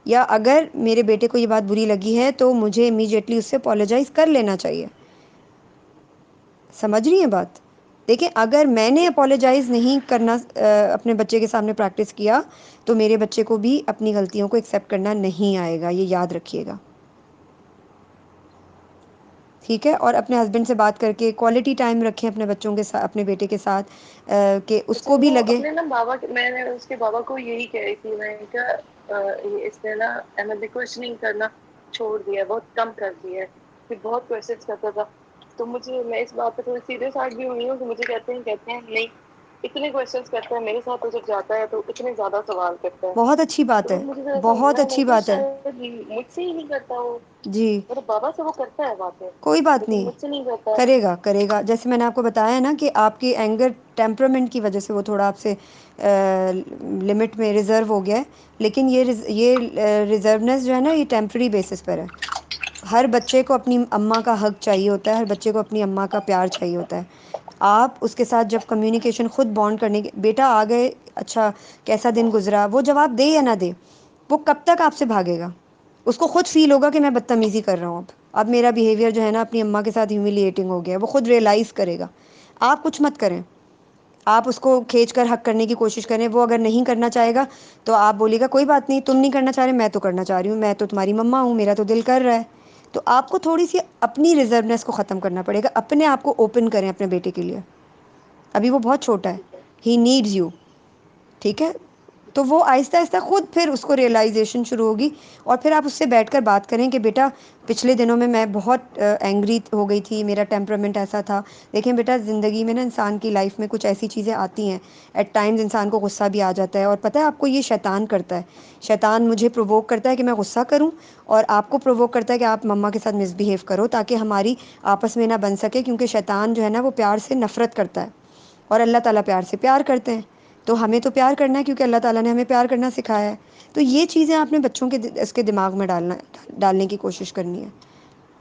یا اگر میرے بیٹے کو یہ بات بری لگی ہے تو مجھے امیجیٹلی اس سے اپولوجائز کر لینا چاہیے. سمجھ رہی ہیں بات؟ دیکھیں اگر میں نے اپولوجائز نہیں کرنا اپنے بچے کے سامنے پریکٹس کیا تو میرے بچے کو بھی اپنی غلطیوں کو ایکسیپٹ کرنا نہیں آئے گا. یہ یاد رکھیے گا، ٹھیک ہے؟ اور اپنے ہسبینڈ سے بات کر کے کوالٹی ٹائم رکھیں اپنے بچوں کے ساتھ، اپنے بیٹے کے ساتھ، کہ اس اچھا کو بھی وہ لگے. اپنے نا بابا، میں نے اس کے بابا کو یہی کہہ رہی تھی، میں نے کہا اس نے نا احمد کوشچننگ کرنا چھوڑ دیا، بہت کم کر دیا ہے، پھر بہت کوشچن کرتا تھا. تو میں اس بات پہ تھوڑی سیریس آج بھی ہوئی ہوں کہ مجھے کہتے ہیں نہیں اتنے کوشچنس کرتا ہے، میرے ساتھ تو جب جاتا ہے تو اتنے زیادہ سوال کرتا ہے. بہت اچھی بات تو ہے، مجھے ایسا بہت ہوا، میں اچھی کہ بات ہے. شاید مجھ سے ہی نہیں کرتا وہ. جی میرے بابا سے وہ کرتا ہے باتیں، کوئی بات لیکن نہیں، مجھ سے نہیں کرتا. کرے گا. جیسے میں نے آپ کو بتایا نا کہ آپ کی اینگر ٹیمپرامنٹ کی وجہ سے وہ تھوڑا آپ سے لمٹ میں ریزرو ہو گیا ہے، لیکن یہ ریزرونیس جو ہے نا یہ ٹیمپرری بیسس پر ہے. ہر بچے کو اپنی اماں کا حق چاہیے ہوتا ہے، ہر بچے کو اپنی اماں کا پیار چاہیے ہوتا ہے. آپ اس کے ساتھ جب کمیونیکیشن خود بانڈ کرنے کے، بیٹا آ گئے، اچھا کیسا دن گزرا، وہ جواب دے یا نہ دے، وہ کب تک آپ سے بھاگے گا؟ اس کو خود فیل ہوگا کہ میں بدتمیزی کر رہا ہوں، اب میرا بیہیویئر جو ہے نا اپنی اماں کے ساتھ ہیوملیٹنگ ہو گیا ہے، وہ خود ریئلائز کرے گا. آپ کچھ مت کریں، آپ اس کو کھینچ کر حق کرنے کی کوشش کریں. وہ اگر نہیں کرنا چاہے گا تو آپ بولیے گا کوئی بات نہیں، تم نہیں کرنا چاہ رہے، میں تو کرنا چاہ رہی ہوں، میں تو تمہاری مما ہوں، میرا تو دل کر رہا ہے. تو آپ کو تھوڑی سی اپنی ریزرونیس کو ختم کرنا پڑے گا، اپنے آپ کو اوپن کریں اپنے بیٹے کے لیے. ابھی وہ بہت چھوٹا ہے، ٹھیک ہے. ہی نیڈز یو. ٹھیک ہے، تو وہ آہستہ آہستہ خود پھر اس کو ریئلائزیشن شروع ہوگی. اور پھر آپ اس سے بیٹھ کر بات کریں کہ بیٹا پچھلے دنوں میں بہت اینگری ہو گئی تھی، میرا ٹیمپرامنٹ ایسا تھا. دیکھیں بیٹا، زندگی میں نا انسان کی لائف میں کچھ ایسی چیزیں آتی ہیں، ایٹ ٹائمز انسان کو غصہ بھی آ جاتا ہے. اور پتہ ہے آپ کو، یہ شیطان کرتا ہے. شیطان مجھے پرووک کرتا ہے کہ میں غصہ کروں، اور آپ کو پرووک کرتا ہے کہ آپ مما کے ساتھ مس بیہیو کرو، تاکہ ہماری آپس میں نہ بن سکے. کیونکہ شیطان جو ہے نا وہ پیار سے نفرت کرتا ہے، اور اللہ تعالیٰ پیار سے پیار کرتے ہیں. تو ہمیں تو پیار کرنا ہے کیونکہ اللہ تعالیٰ نے ہمیں پیار کرنا سکھایا ہے. تو یہ چیزیں آپ نے بچوں کے اس کے دماغ میں ڈالنے کی کوشش کرنی ہے.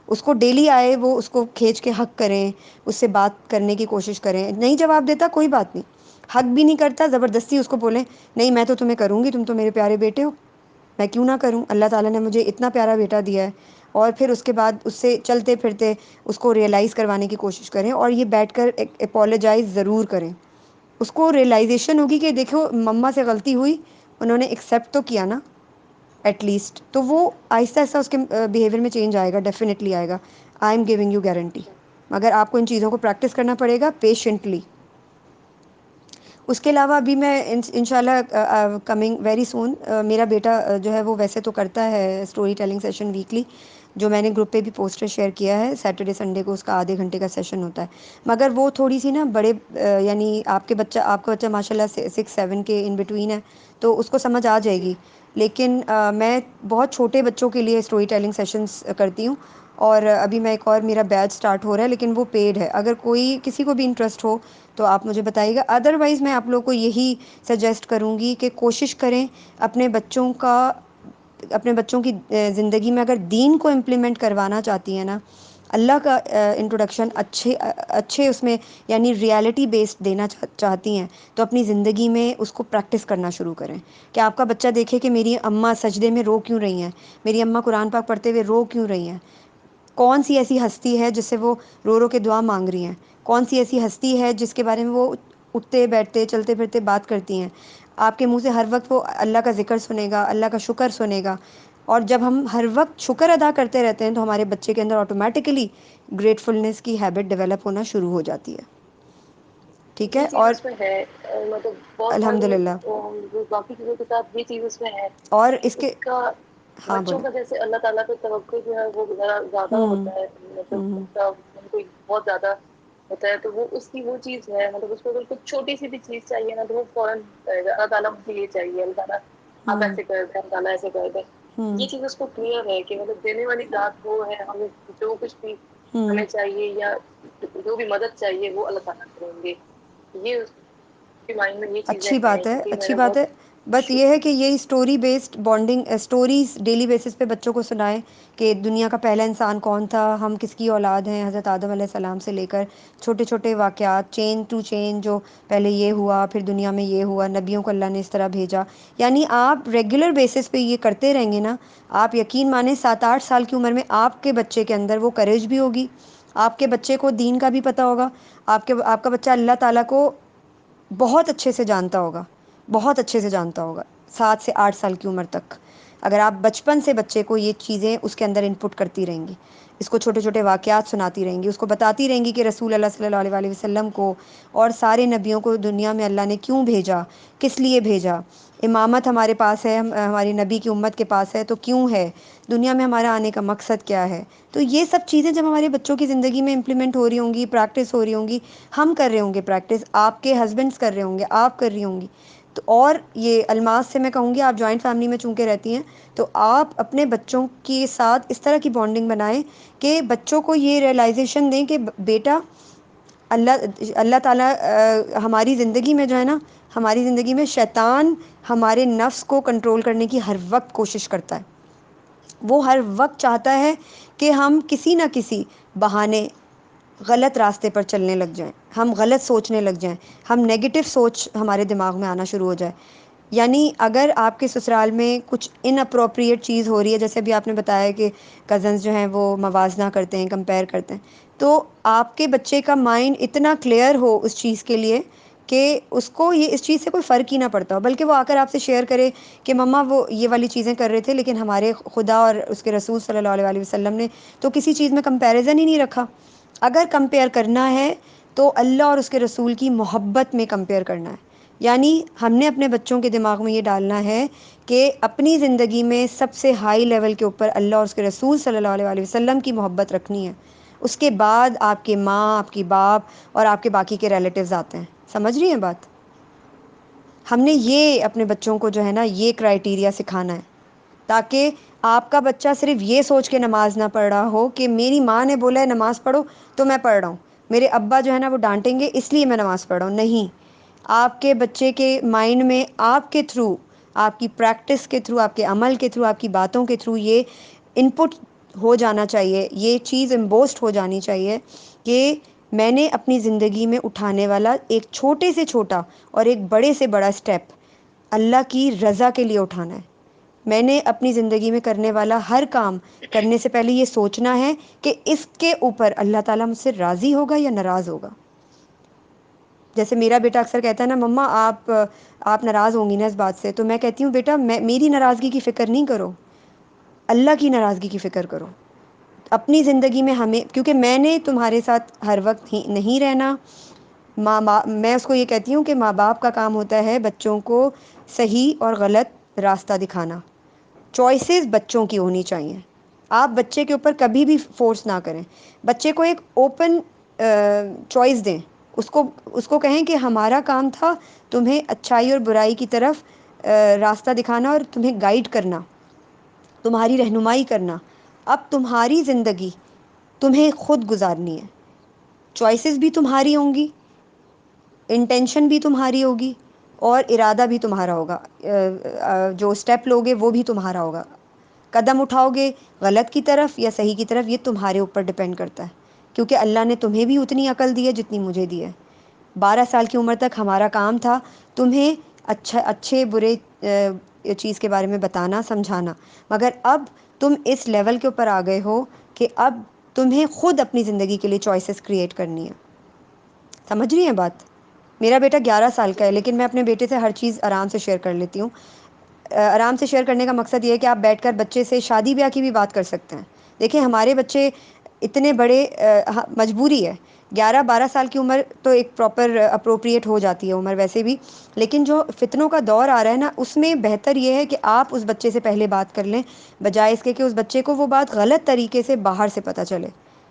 اس کو ڈیلی آئے، وہ اس کو کھینچ کے حق کریں، اس سے بات کرنے کی کوشش کریں. نہیں جواب دیتا کوئی بات نہیں، حق بھی نہیں کرتا، زبردستی اس کو بولیں نہیں میں تو تمہیں کروں گی، تم تو میرے پیارے بیٹے ہو، میں کیوں نہ کروں، اللہ تعالیٰ نے مجھے اتنا پیارا بیٹا دیا ہے. اور پھر اس کے بعد اس سے چلتے پھرتے اس کو ریئلائز کروانے کی کوشش کریں. اور یہ بیٹھ کر اپولوجائز ضرور کریں. اس کو ریئلائزیشن ہوگی کہ دیکھو مما سے غلطی ہوئی، انہوں نے ایکسیپٹ تو کیا نا ایٹ لیسٹ. تو وہ آہستہ آہستہ اس کے بیہیویئر میں چینج آئے گا، ڈیفینیٹلی آئے گا. I am giving you guarantee. مگر آپ کو ان چیزوں کو پریکٹس کرنا پڑے گا پیشنٹلی. اس کے علاوہ ابھی میں انشاء اللہ کمنگ ویری سون، میرا بیٹا جو ہے وہ ویسے تو کرتا ہے اسٹوری ٹیلنگ سیشن ویکلی، جو میں نے گروپ پہ بھی پوسٹر شیئر کیا ہے. سیٹرڈے سنڈے کو اس کا آدھے گھنٹے کا سیشن ہوتا ہے. مگر وہ تھوڑی سی نا بڑے یعنی آپ کا بچہ ماشاء اللہ 6-7 کے ان بٹوین ہے، تو اس کو سمجھ آ جائے گی. لیکن میں بہت چھوٹے بچوں کے لیے اسٹوری ٹیلنگ سیشنز کرتی ہوں. اور ابھی میں ایک اور میرا بیچ سٹارٹ ہو رہا ہے، لیکن وہ پیڈ ہے. اگر کوئی کسی کو بھی انٹرسٹ ہو تو آپ مجھے بتائیے گا. ادروائز میں آپ لوگوں کو یہی سجیسٹ کروں گی کہ کوشش کریں اپنے بچوں کی زندگی میں اگر دین کو امپلیمنٹ کروانا چاہتی ہیں نا، اللہ کا انٹروڈکشن اچھے اس میں یعنی ریالٹی بیسڈ دینا چاہتی ہیں، تو اپنی زندگی میں اس کو پریکٹس کرنا شروع کریں. کہ آپ کا بچہ دیکھے کہ میری اماں سجدے میں رو کیوں رہی ہیں، میری اماں قرآن پاک پڑھتے ہوئے رو کیوں رہی ہیں، کون سی ایسی ہستی ہے جس سے وہ رو رو کے دعا مانگ رہی ہیں، کون سی ایسی ہستی ہے جس کے بارے میں وہ اٹھتے بیٹھتے چلتے پھرتے بات کرتی ہیں. آپ کے منہ سے ہر وقت وہ اللہ کا ذکر سنے گا، اللہ کا شکر سنے گا. اور جب ہم ہر وقت شکر ادا کرتے رہتے ہیں تو ہمارے بچے کے اندر آٹومیٹکلی گریٹفلنس کی ہیبٹ ڈیولپ ہونا شروع ہو جاتی ہے. ٹھیک یہ ہے، چیز اور اس میں ہے، مطلب بہت الحمد ساری للہ. جو باقی چیزوں کے ساتھ یہ چیز اس میں ہے اور کہ اس اس کے کا ہاں بچوں بولیں. کا جیسے اللہ تعالیٰ کا توقع جو ہے وہ ذرا زیادہ ہوں ہوتا ہے، مطلب ہوں اس کا کوئی بہت زیادہ ہوتا ہے. تو وہ اس کی وہ چیز ہے، مطلب اس کو اگر کچھ چھوٹی سی بھی چیز چاہیے نا تو وہ فوراً اللہ تعالیٰ مجھے یہ چاہیے، اللہ تعالیٰ آپ ہوں ایسے کر دیں، اللہ تعالیٰ ایسے کر دیں. ہوں یہ چیز اس کو کلیئر ہے کہ مطلب دینے والی ذات وہ ہے، ہمیں جو کچھ بھی ہوں ہمیں چاہیے یا جو بھی مدد چاہیے وہ اللہ تعالیٰ کریں گے. یہ اس کے مائنڈ میں یہ چیزیں اچھی ہیں بات ہے، کہ میں اچھی نے بات بہت ہے. بس یہ ہے کہ یہ story based bonding stories daily basis پہ بچوں کو سنائیں کہ دنیا کا پہلا انسان کون تھا، ہم کس کی اولاد ہیں، حضرت آدم علیہ السلام سے لے کر چھوٹے چھوٹے واقعات چین ٹو چین، جو پہلے یہ ہوا پھر دنیا میں یہ ہوا، نبیوں کو اللہ نے اس طرح بھیجا. یعنی آپ ریگولر بیسس پہ یہ کرتے رہیں گے نا، آپ یقین مانیں 7-8 سال کی عمر میں آپ کے بچے کے اندر وہ کریج بھی ہوگی، آپ کے بچے کو دین کا بھی پتہ ہوگا، آپ کا بچہ اللہ تعالیٰ کو بہت اچھے سے جانتا ہوگا، بہت اچھے سے جانتا ہوگا 7 سے 8 سال کی عمر تک. اگر آپ بچپن سے بچے کو یہ چیزیں اس کے اندر انپٹ کرتی رہیں گی، اس کو چھوٹے چھوٹے واقعات سناتی رہیں گی، اس کو بتاتی رہیں گی کہ رسول اللہ صلی اللہ علیہ وسلم کو اور سارے نبیوں کو دنیا میں اللہ نے کیوں بھیجا، کس لیے بھیجا، امامت ہمارے پاس ہے، ہماری نبی کی امت کے پاس ہے تو کیوں ہے، دنیا میں ہمارا آنے کا مقصد کیا ہے. تو یہ سب چیزیں جب ہمارے بچوں کی زندگی میں امپلیمنٹ ہو رہی ہوں گی، پریکٹس ہو رہی ہوں گی، ہم کر رہے ہوں گے پریکٹس، آپ کے ہسبینڈس کر رہے ہوں گے، آپ کر رہی ہوں گی تو. اور یہ الماس سے میں کہوں گی، آپ جوائنٹ فیملی میں چونکہ رہتی ہیں تو آپ اپنے بچوں کے ساتھ اس طرح کی بانڈنگ بنائیں کہ بچوں کو یہ ریئلائزیشن دیں کہ بیٹا اللہ تعالیٰ ہماری زندگی میں جو ہے نا، ہماری زندگی میں شیطان ہمارے نفس کو کنٹرول کرنے کی ہر وقت کوشش کرتا ہے. وہ ہر وقت چاہتا ہے کہ ہم کسی نہ کسی بہانے غلط راستے پر چلنے لگ جائیں، ہم غلط سوچنے لگ جائیں، ہم نیگیٹو سوچ ہمارے دماغ میں آنا شروع ہو جائے. یعنی اگر آپ کے سسرال میں کچھ ان اپروپریٹ چیز ہو رہی ہے، جیسے ابھی آپ نے بتایا کہ کزنز جو ہیں وہ موازنہ کرتے ہیں، کمپیئر کرتے ہیں، تو آپ کے بچے کا مائنڈ اتنا کلیئر ہو اس چیز کے لیے کہ اس کو یہ اس چیز سے کوئی فرق ہی نہ پڑتا ہو، بلکہ وہ آ کر آپ سے شیئر کرے کہ مما وہ یہ والی چیزیں کر رہے تھے، لیکن ہمارے خدا اور اس کے رسول صلی اللہ علیہ وسلم نے تو کسی چیز میں کمپیریزن ہی نہیں رکھا. اگر کمپیئر کرنا ہے تو اللہ اور اس کے رسول کی محبت میں کمپیئر کرنا ہے. یعنی ہم نے اپنے بچوں کے دماغ میں یہ ڈالنا ہے کہ اپنی زندگی میں سب سے ہائی لیول کے اوپر اللہ اور اس کے رسول صلی اللہ علیہ وسلم کی محبت رکھنی ہے. اس کے بعد آپ کے ماں، آپ کی باپ اور آپ کے باقی کے ریلیٹیوز آتے ہیں. سمجھ رہی ہیں بات؟ ہم نے یہ اپنے بچوں کو جو ہے نا یہ کرائیٹیریا سکھانا ہے، تاکہ آپ کا بچہ صرف یہ سوچ کے نماز نہ پڑھ رہا ہو کہ میری ماں نے بولا ہے نماز پڑھو تو میں پڑھ رہا ہوں، میرے ابا جو ہے نا وہ ڈانٹیں گے اس لیے میں نماز پڑھ رہا ہوں. نہیں، آپ کے بچے کے مائنڈ میں آپ کے تھرو، آپ کی پریکٹس کے تھرو، آپ کے عمل کے تھرو، آپ کی باتوں کے تھرو یہ انپٹ ہو جانا چاہیے، یہ چیز امبوسٹ ہو جانی چاہیے کہ میں نے اپنی زندگی میں اٹھانے والا ایک چھوٹے سے چھوٹا اور ایک بڑے سے بڑا سٹیپ اللہ کی رضا کے لیے اٹھانا ہے. میں نے اپنی زندگی میں کرنے والا ہر کام کرنے سے پہلے یہ سوچنا ہے کہ اس کے اوپر اللہ تعالیٰ مجھ سے راضی ہوگا یا ناراض ہوگا. جیسے میرا بیٹا اکثر کہتا ہے نا مما آپ ناراض ہوں گی نا اس بات سے، تو میں کہتی ہوں بیٹا میری ناراضگی کی فکر نہیں کرو، اللہ کی ناراضگی کی فکر کرو. اپنی زندگی میں ہمیں، کیونکہ میں نے تمہارے ساتھ ہر وقت نہیں رہنا. میں اس کو یہ کہتی ہوں کہ ماں باپ کا کام ہوتا ہے بچوں کو صحیح اور غلط راستہ دکھانا. چوائسیز بچوں کی ہونی چاہیے. آپ بچے کے اوپر کبھی بھی فورس نہ کریں، بچے کو ایک اوپن چوائس دیں. اس کو کہیں کہ ہمارا کام تھا تمہیں اچھائی اور برائی کی طرف راستہ دکھانا اور تمہیں گائیڈ کرنا، تمہاری رہنمائی کرنا. اب تمہاری زندگی تمہیں خود گزارنی ہے. چوائسیز بھی تمہاری ہوں گی، انٹینشن بھی تمہاری ہوگی، اور ارادہ بھی تمہارا ہوگا. جو اسٹیپ لوگے وہ بھی تمہارا ہوگا. قدم اٹھاؤ گے غلط کی طرف یا صحیح کی طرف، یہ تمہارے اوپر ڈپینڈ کرتا ہے، کیونکہ اللہ نے تمہیں بھی اتنی عقل دی ہے جتنی مجھے دی ہے. 12 سال کی عمر تک ہمارا کام تھا تمہیں اچھے برے چیز کے بارے میں بتانا، سمجھانا. مگر اب تم اس لیول کے اوپر آ گئے ہو کہ اب تمہیں خود اپنی زندگی کے لیے چوائسیز کریٹ کرنی ہے. سمجھ رہی ہیں بات؟ میرا بیٹا 11 سال کا ہے، لیکن میں اپنے بیٹے سے ہر چیز آرام سے شیئر کر لیتی ہوں. آرام سے شیئر کرنے کا مقصد یہ ہے کہ آپ بیٹھ کر بچے سے شادی بیاہ کی بھی بات کر سکتے ہیں. دیکھیں ہمارے بچے اتنے بڑے مجبوری ہے. 11-12 سال کی عمر تو ایک پراپر اپروپریٹ ہو جاتی ہے عمر ویسے بھی، لیکن جو فتنوں کا دور آ رہا ہے نا اس میں بہتر یہ ہے کہ آپ اس بچے سے پہلے بات کر لیں، بجائے اس کے کہ اس بچے کو وہ بات غلط طریقے سے باہر سے پتہ چلے،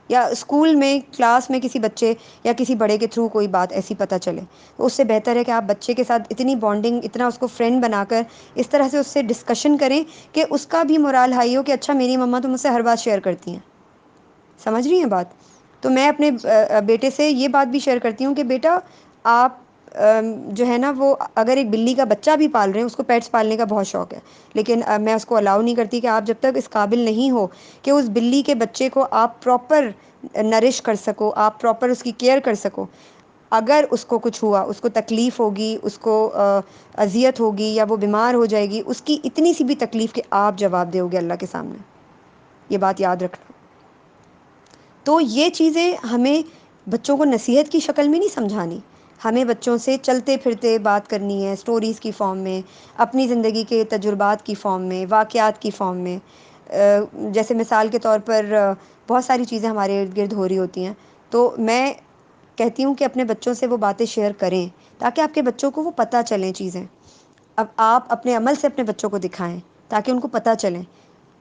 یا اسکول میں کلاس میں کسی بچے یا کسی بڑے کے تھرو کوئی بات ایسی پتہ چلے. تو اس سے بہتر ہے کہ آپ بچے کے ساتھ اتنی بانڈنگ، اتنا اس کو فرینڈ بنا کر اس طرح سے اس سے ڈسکشن کریں کہ اس کا بھی مورال ہائی ہو کہ اچھا میری مما تو مجھ سے ہر بات شیئر کرتی ہیں. سمجھ رہی ہیں بات؟ تو میں اپنے بیٹے سے یہ بات بھی شیئر کرتی ہوں کہ بیٹا آپ جو ہے نا وہ اگر ایک بلی کا بچہ بھی پال رہے ہیں، اس کو پیٹس پالنے کا بہت شوق ہے، لیکن میں اس کو الاؤ نہیں کرتی کہ آپ جب تک اس قابل نہیں ہو کہ اس بلی کے بچے کو آپ پراپر نرش کر سکو، آپ پراپر اس کی کیئر کر سکو، اگر اس کو کچھ ہوا، اس کو تکلیف ہوگی، اس کو اذیت ہوگی یا وہ بیمار ہو جائے گی، اس کی اتنی سی بھی تکلیف کہ آپ جواب دو گے اللہ کے سامنے. یہ بات یاد رکھنا. تو یہ چیزیں ہمیں بچوں کو نصیحت کی شکل میں نہیں سمجھانی، ہمیں بچوں سے چلتے پھرتے بات کرنی ہے، سٹوریز کی فارم میں، اپنی زندگی کے تجربات کی فارم میں، واقعات کی فارم میں. جیسے مثال کے طور پر بہت ساری چیزیں ہمارے ارد گرد ہو رہی ہوتی ہیں، تو میں کہتی ہوں کہ اپنے بچوں سے وہ باتیں شیئر کریں تاکہ آپ کے بچوں کو وہ پتہ چلیں چیزیں. اب آپ اپنے عمل سے اپنے بچوں کو دکھائیں تاکہ ان کو پتہ چلیں.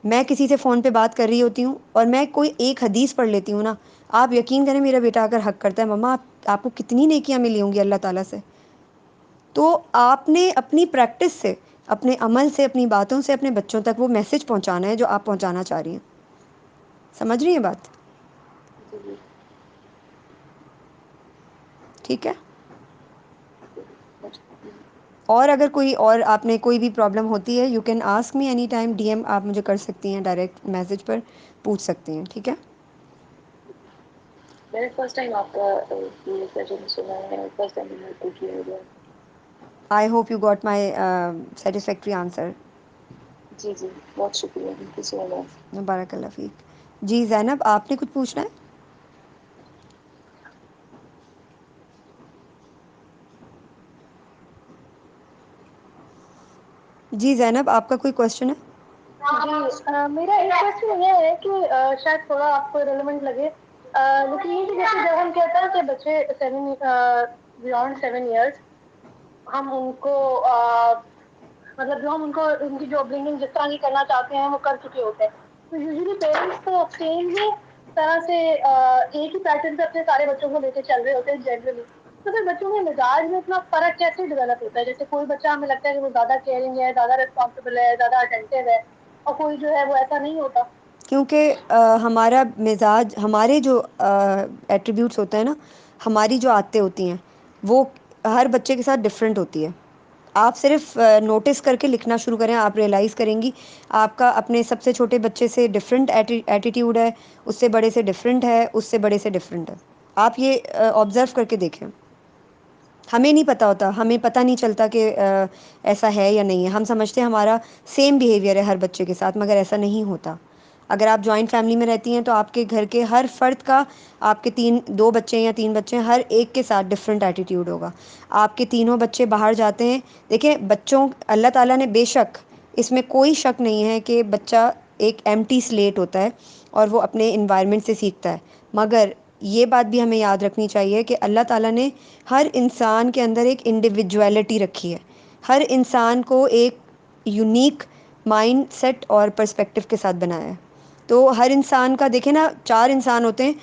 میں کسی سے فون پہ بات کر رہی ہوتی ہوں اور میں کوئی ایک حدیث پڑھ لیتی ہوں نا، آپ یقین کریں میرا بیٹا اگر حق کرتا ہے مما آپ کو کتنی نیکیاں ملی ہوں گی اللہ تعالیٰ سے. تو آپ نے اپنی پریکٹس سے، اپنے عمل سے، اپنی باتوں سے اپنے بچوں تک وہ میسج پہنچانا ہے جو آپ پہنچانا چاہ رہی ہیں. سمجھ رہی ہیں بات؟ جی ٹھیک ہے. جی. اور اگر کوئی اور آپ نے کوئی بھی پرابلم ہوتی ہے، یو کین آسک می اینی ٹائم، ڈی ایم آپ مجھے کر سکتی ہیں، ڈائریکٹ میسیج پر پوچھ سکتی ہیں، ٹھیک ہے؟ میں نے فرسٹ ٹائم آپ کا یہ سیشن سنا ہے، فرسٹ ٹائم میں کو کیا ہوا ہے. I hope you got my satisfactory answer. جی جی، بہت شکریہ، تھینک یو سو مچ. بارک اللہ فیک. جی زینب، آپ نے کچھ پوچھنا ہے؟ جی زینب، آپ کا کوئی کوشچن ہے؟ جی میرا ایک کوشچن یہ ہے کہ شاید تھوڑا آپ کو ریلیونٹ لگے، لیکن یہ کہ جیسے جب ہم کہتے ہیں کہ بچے بیونڈ 7 ایئرس، ہم ان کو مطلب جو ہم ان کو ان کی جو اپبرنگنگ جس طرح کی کرنا چاہتے ہیں وہ کر چکے ہوتے ہیں، تو یوزلی پیرنٹس تو سیم ہی طرح سے ایک ہی پیٹرن سے اپنے سارے بچوں کو لے کے چل رہے ہوتے ہیں جنرلی. تو پھر بچوں کے مزاج میں اتنا فرق کیسے ڈیولپ ہوتا ہے؟ جیسے کوئی بچہ ہمیں لگتا ہے کہ وہ زیادہ کیئرنگ ہے، زیادہ ریسپانسبل ہے، زیادہ اٹینٹیو ہے، اور کوئی جو ہے وہ ایسا نہیں ہوتا. کیونکہ ہمارا مزاج، ہمارے جو ایٹریبیوٹس ہوتے ہیں نا، ہماری جو عادتیں ہوتی ہیں وہ ہر بچے کے ساتھ ڈفرینٹ ہوتی ہے. آپ صرف نوٹس کر کے لکھنا شروع کریں، آپ ریئلائز کریں گی آپ کا اپنے سب سے چھوٹے بچے سے ڈفرینٹ ایٹیٹیوڈ ہے، اس سے بڑے سے ڈفرینٹ ہے، اس سے بڑے سے ڈفرینٹ ہے. آپ یہ آبزرو کر کے دیکھیں. ہمیں نہیں پتہ ہوتا، ہمیں پتہ نہیں چلتا کہ ایسا ہے یا نہیں ہے. ہم سمجھتے ہیں ہمارا سیم بیہیویئر ہے ہر بچے کے ساتھ، مگر ایسا نہیں ہوتا. اگر آپ جوائنٹ فیملی میں رہتی ہیں تو آپ کے گھر کے ہر فرد کا، آپ کے 2 بچے یا 3 بچے ہیں، ہر ایک کے ساتھ ڈفرینٹ ایٹیٹیوڈ ہوگا. آپ کے تینوں بچے باہر جاتے ہیں، دیکھیں بچوں، اللہ تعالیٰ نے بے شک، اس میں کوئی شک نہیں ہے کہ بچہ ایک ایمٹی سلیٹ ہوتا ہے اور وہ اپنے انوائرمنٹ سے سیکھتا ہے. مگر یہ بات بھی ہمیں یاد رکھنی چاہیے کہ اللہ تعالیٰ نے ہر انسان کے اندر ایک انڈیویجویلٹی رکھی ہے. ہر انسان کو ایک یونیک مائنڈ سیٹ اور پرسپیکٹو کے ساتھ بنایا ہے. تو ہر انسان کا دیکھیں نا، 4 انسان ہوتے ہیں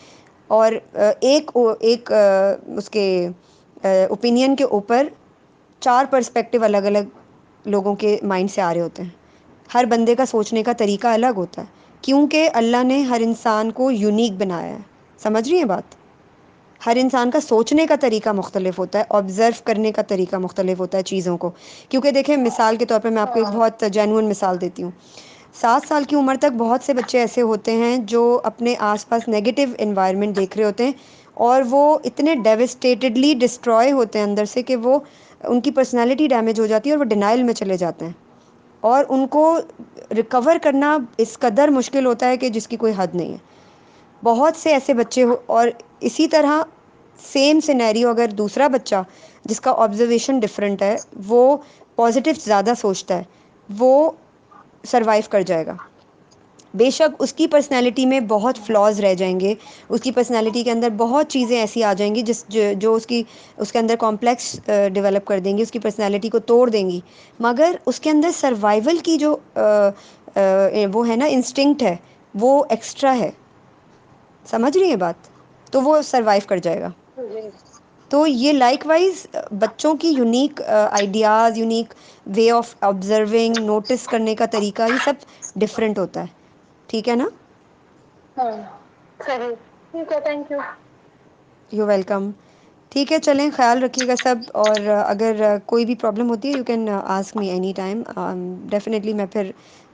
اور ایک اس کے اوپینین کے اوپر 4 پرسپیکٹیو الگ الگ لوگوں کے مائنڈ سے آ رہے ہوتے ہیں. ہر بندے کا سوچنے کا طریقہ الگ ہوتا ہے، کیونکہ اللہ نے ہر انسان کو یونیک بنایا ہے. سمجھ رہی ہیں بات؟ ہر انسان کا سوچنے کا طریقہ مختلف ہوتا ہے، آبزرو کرنے کا طریقہ مختلف ہوتا ہے چیزوں کو. کیونکہ دیکھیں مثال کے طور پہ میں آپ کو ایک بہت جینوئن مثال دیتی ہوں. 7 سال کی عمر تک بہت سے بچے ایسے ہوتے ہیں جو اپنے آس پاس نگیٹو انوائرمنٹ دیکھ رہے ہوتے ہیں، اور وہ اتنے ڈیوسٹیٹڈلی ڈسٹروائے ہوتے ہیں اندر سے کہ وہ ان کی پرسنالٹی ڈیمیج ہو جاتی ہے اور وہ ڈینائل میں چلے جاتے ہیں، اور ان کو ریکور کرنا اس قدر مشکل ہوتا ہے کہ جس کی کوئی حد نہیں ہے. بہت سے ایسے بچے اور اسی طرح سیم سینیریو اگر دوسرا بچہ جس کا آبزرویشن ڈفرینٹ ہے، وہ پازیٹیو زیادہ سوچتا ہے، وہ سروائیو کر جائے گا. بے شک اس کی پرسنالٹی میں بہت فلاز رہ جائیں گے، اس کی پرسنالٹی کے اندر بہت چیزیں ایسی آ جائیں گی جو اس کے اندر کمپلیکس ڈیولپ کر دیں گی، اس کی پرسنالٹی کو توڑ دیں گی. مگر اس کے اندر سروائیول کی جو وہ ہے نا انسٹنکٹ ہے، وہ ایکسٹرا ہے. سمجھ رہی ہیں بات؟ تو وہ سروائیو کر جائے گا. جی تو یہ لائک وائز بچوں کی unique ideas, unique way of observing, notice کرنے کا طریقہ، یہ سب ڈفرینٹ ہوتا ہے. ٹھیک ہے نا؟ ہاں صحیح، ٹھیک ہے، تھینک یو. You welcome. ٹھیک ہے، چلیں، خیال رکھیے گا سب، اور اگر کوئی بھی پرابلم ہوتی ہے یو کین آسک می اینی ٹائم. ڈیفینیٹلی میں پھر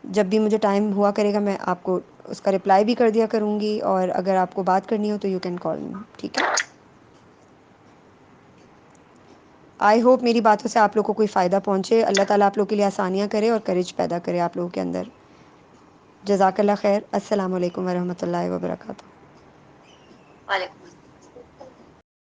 جب بھی مجھے ٹائم ہوا کرے گا میں آپ کو اس کا رپلائی بھی کر دیا کروں گی، اور اگر آپ کو بات کرنی ہو تو یو کین کال می. ٹھیک ہے؟ آئی ہوپ میری باتوں سے آپ لوگوں کو کوئی فائدہ پہنچے. اللہ تعالیٰ آپ لوگوں کے لیے آسانیاں کرے اور کریج پیدا کرے آپ لوگوں کے اندر. جزاک اللہ خیر. السلام علیکم ورحمۃ اللہ وبرکاتہ. وعلیکم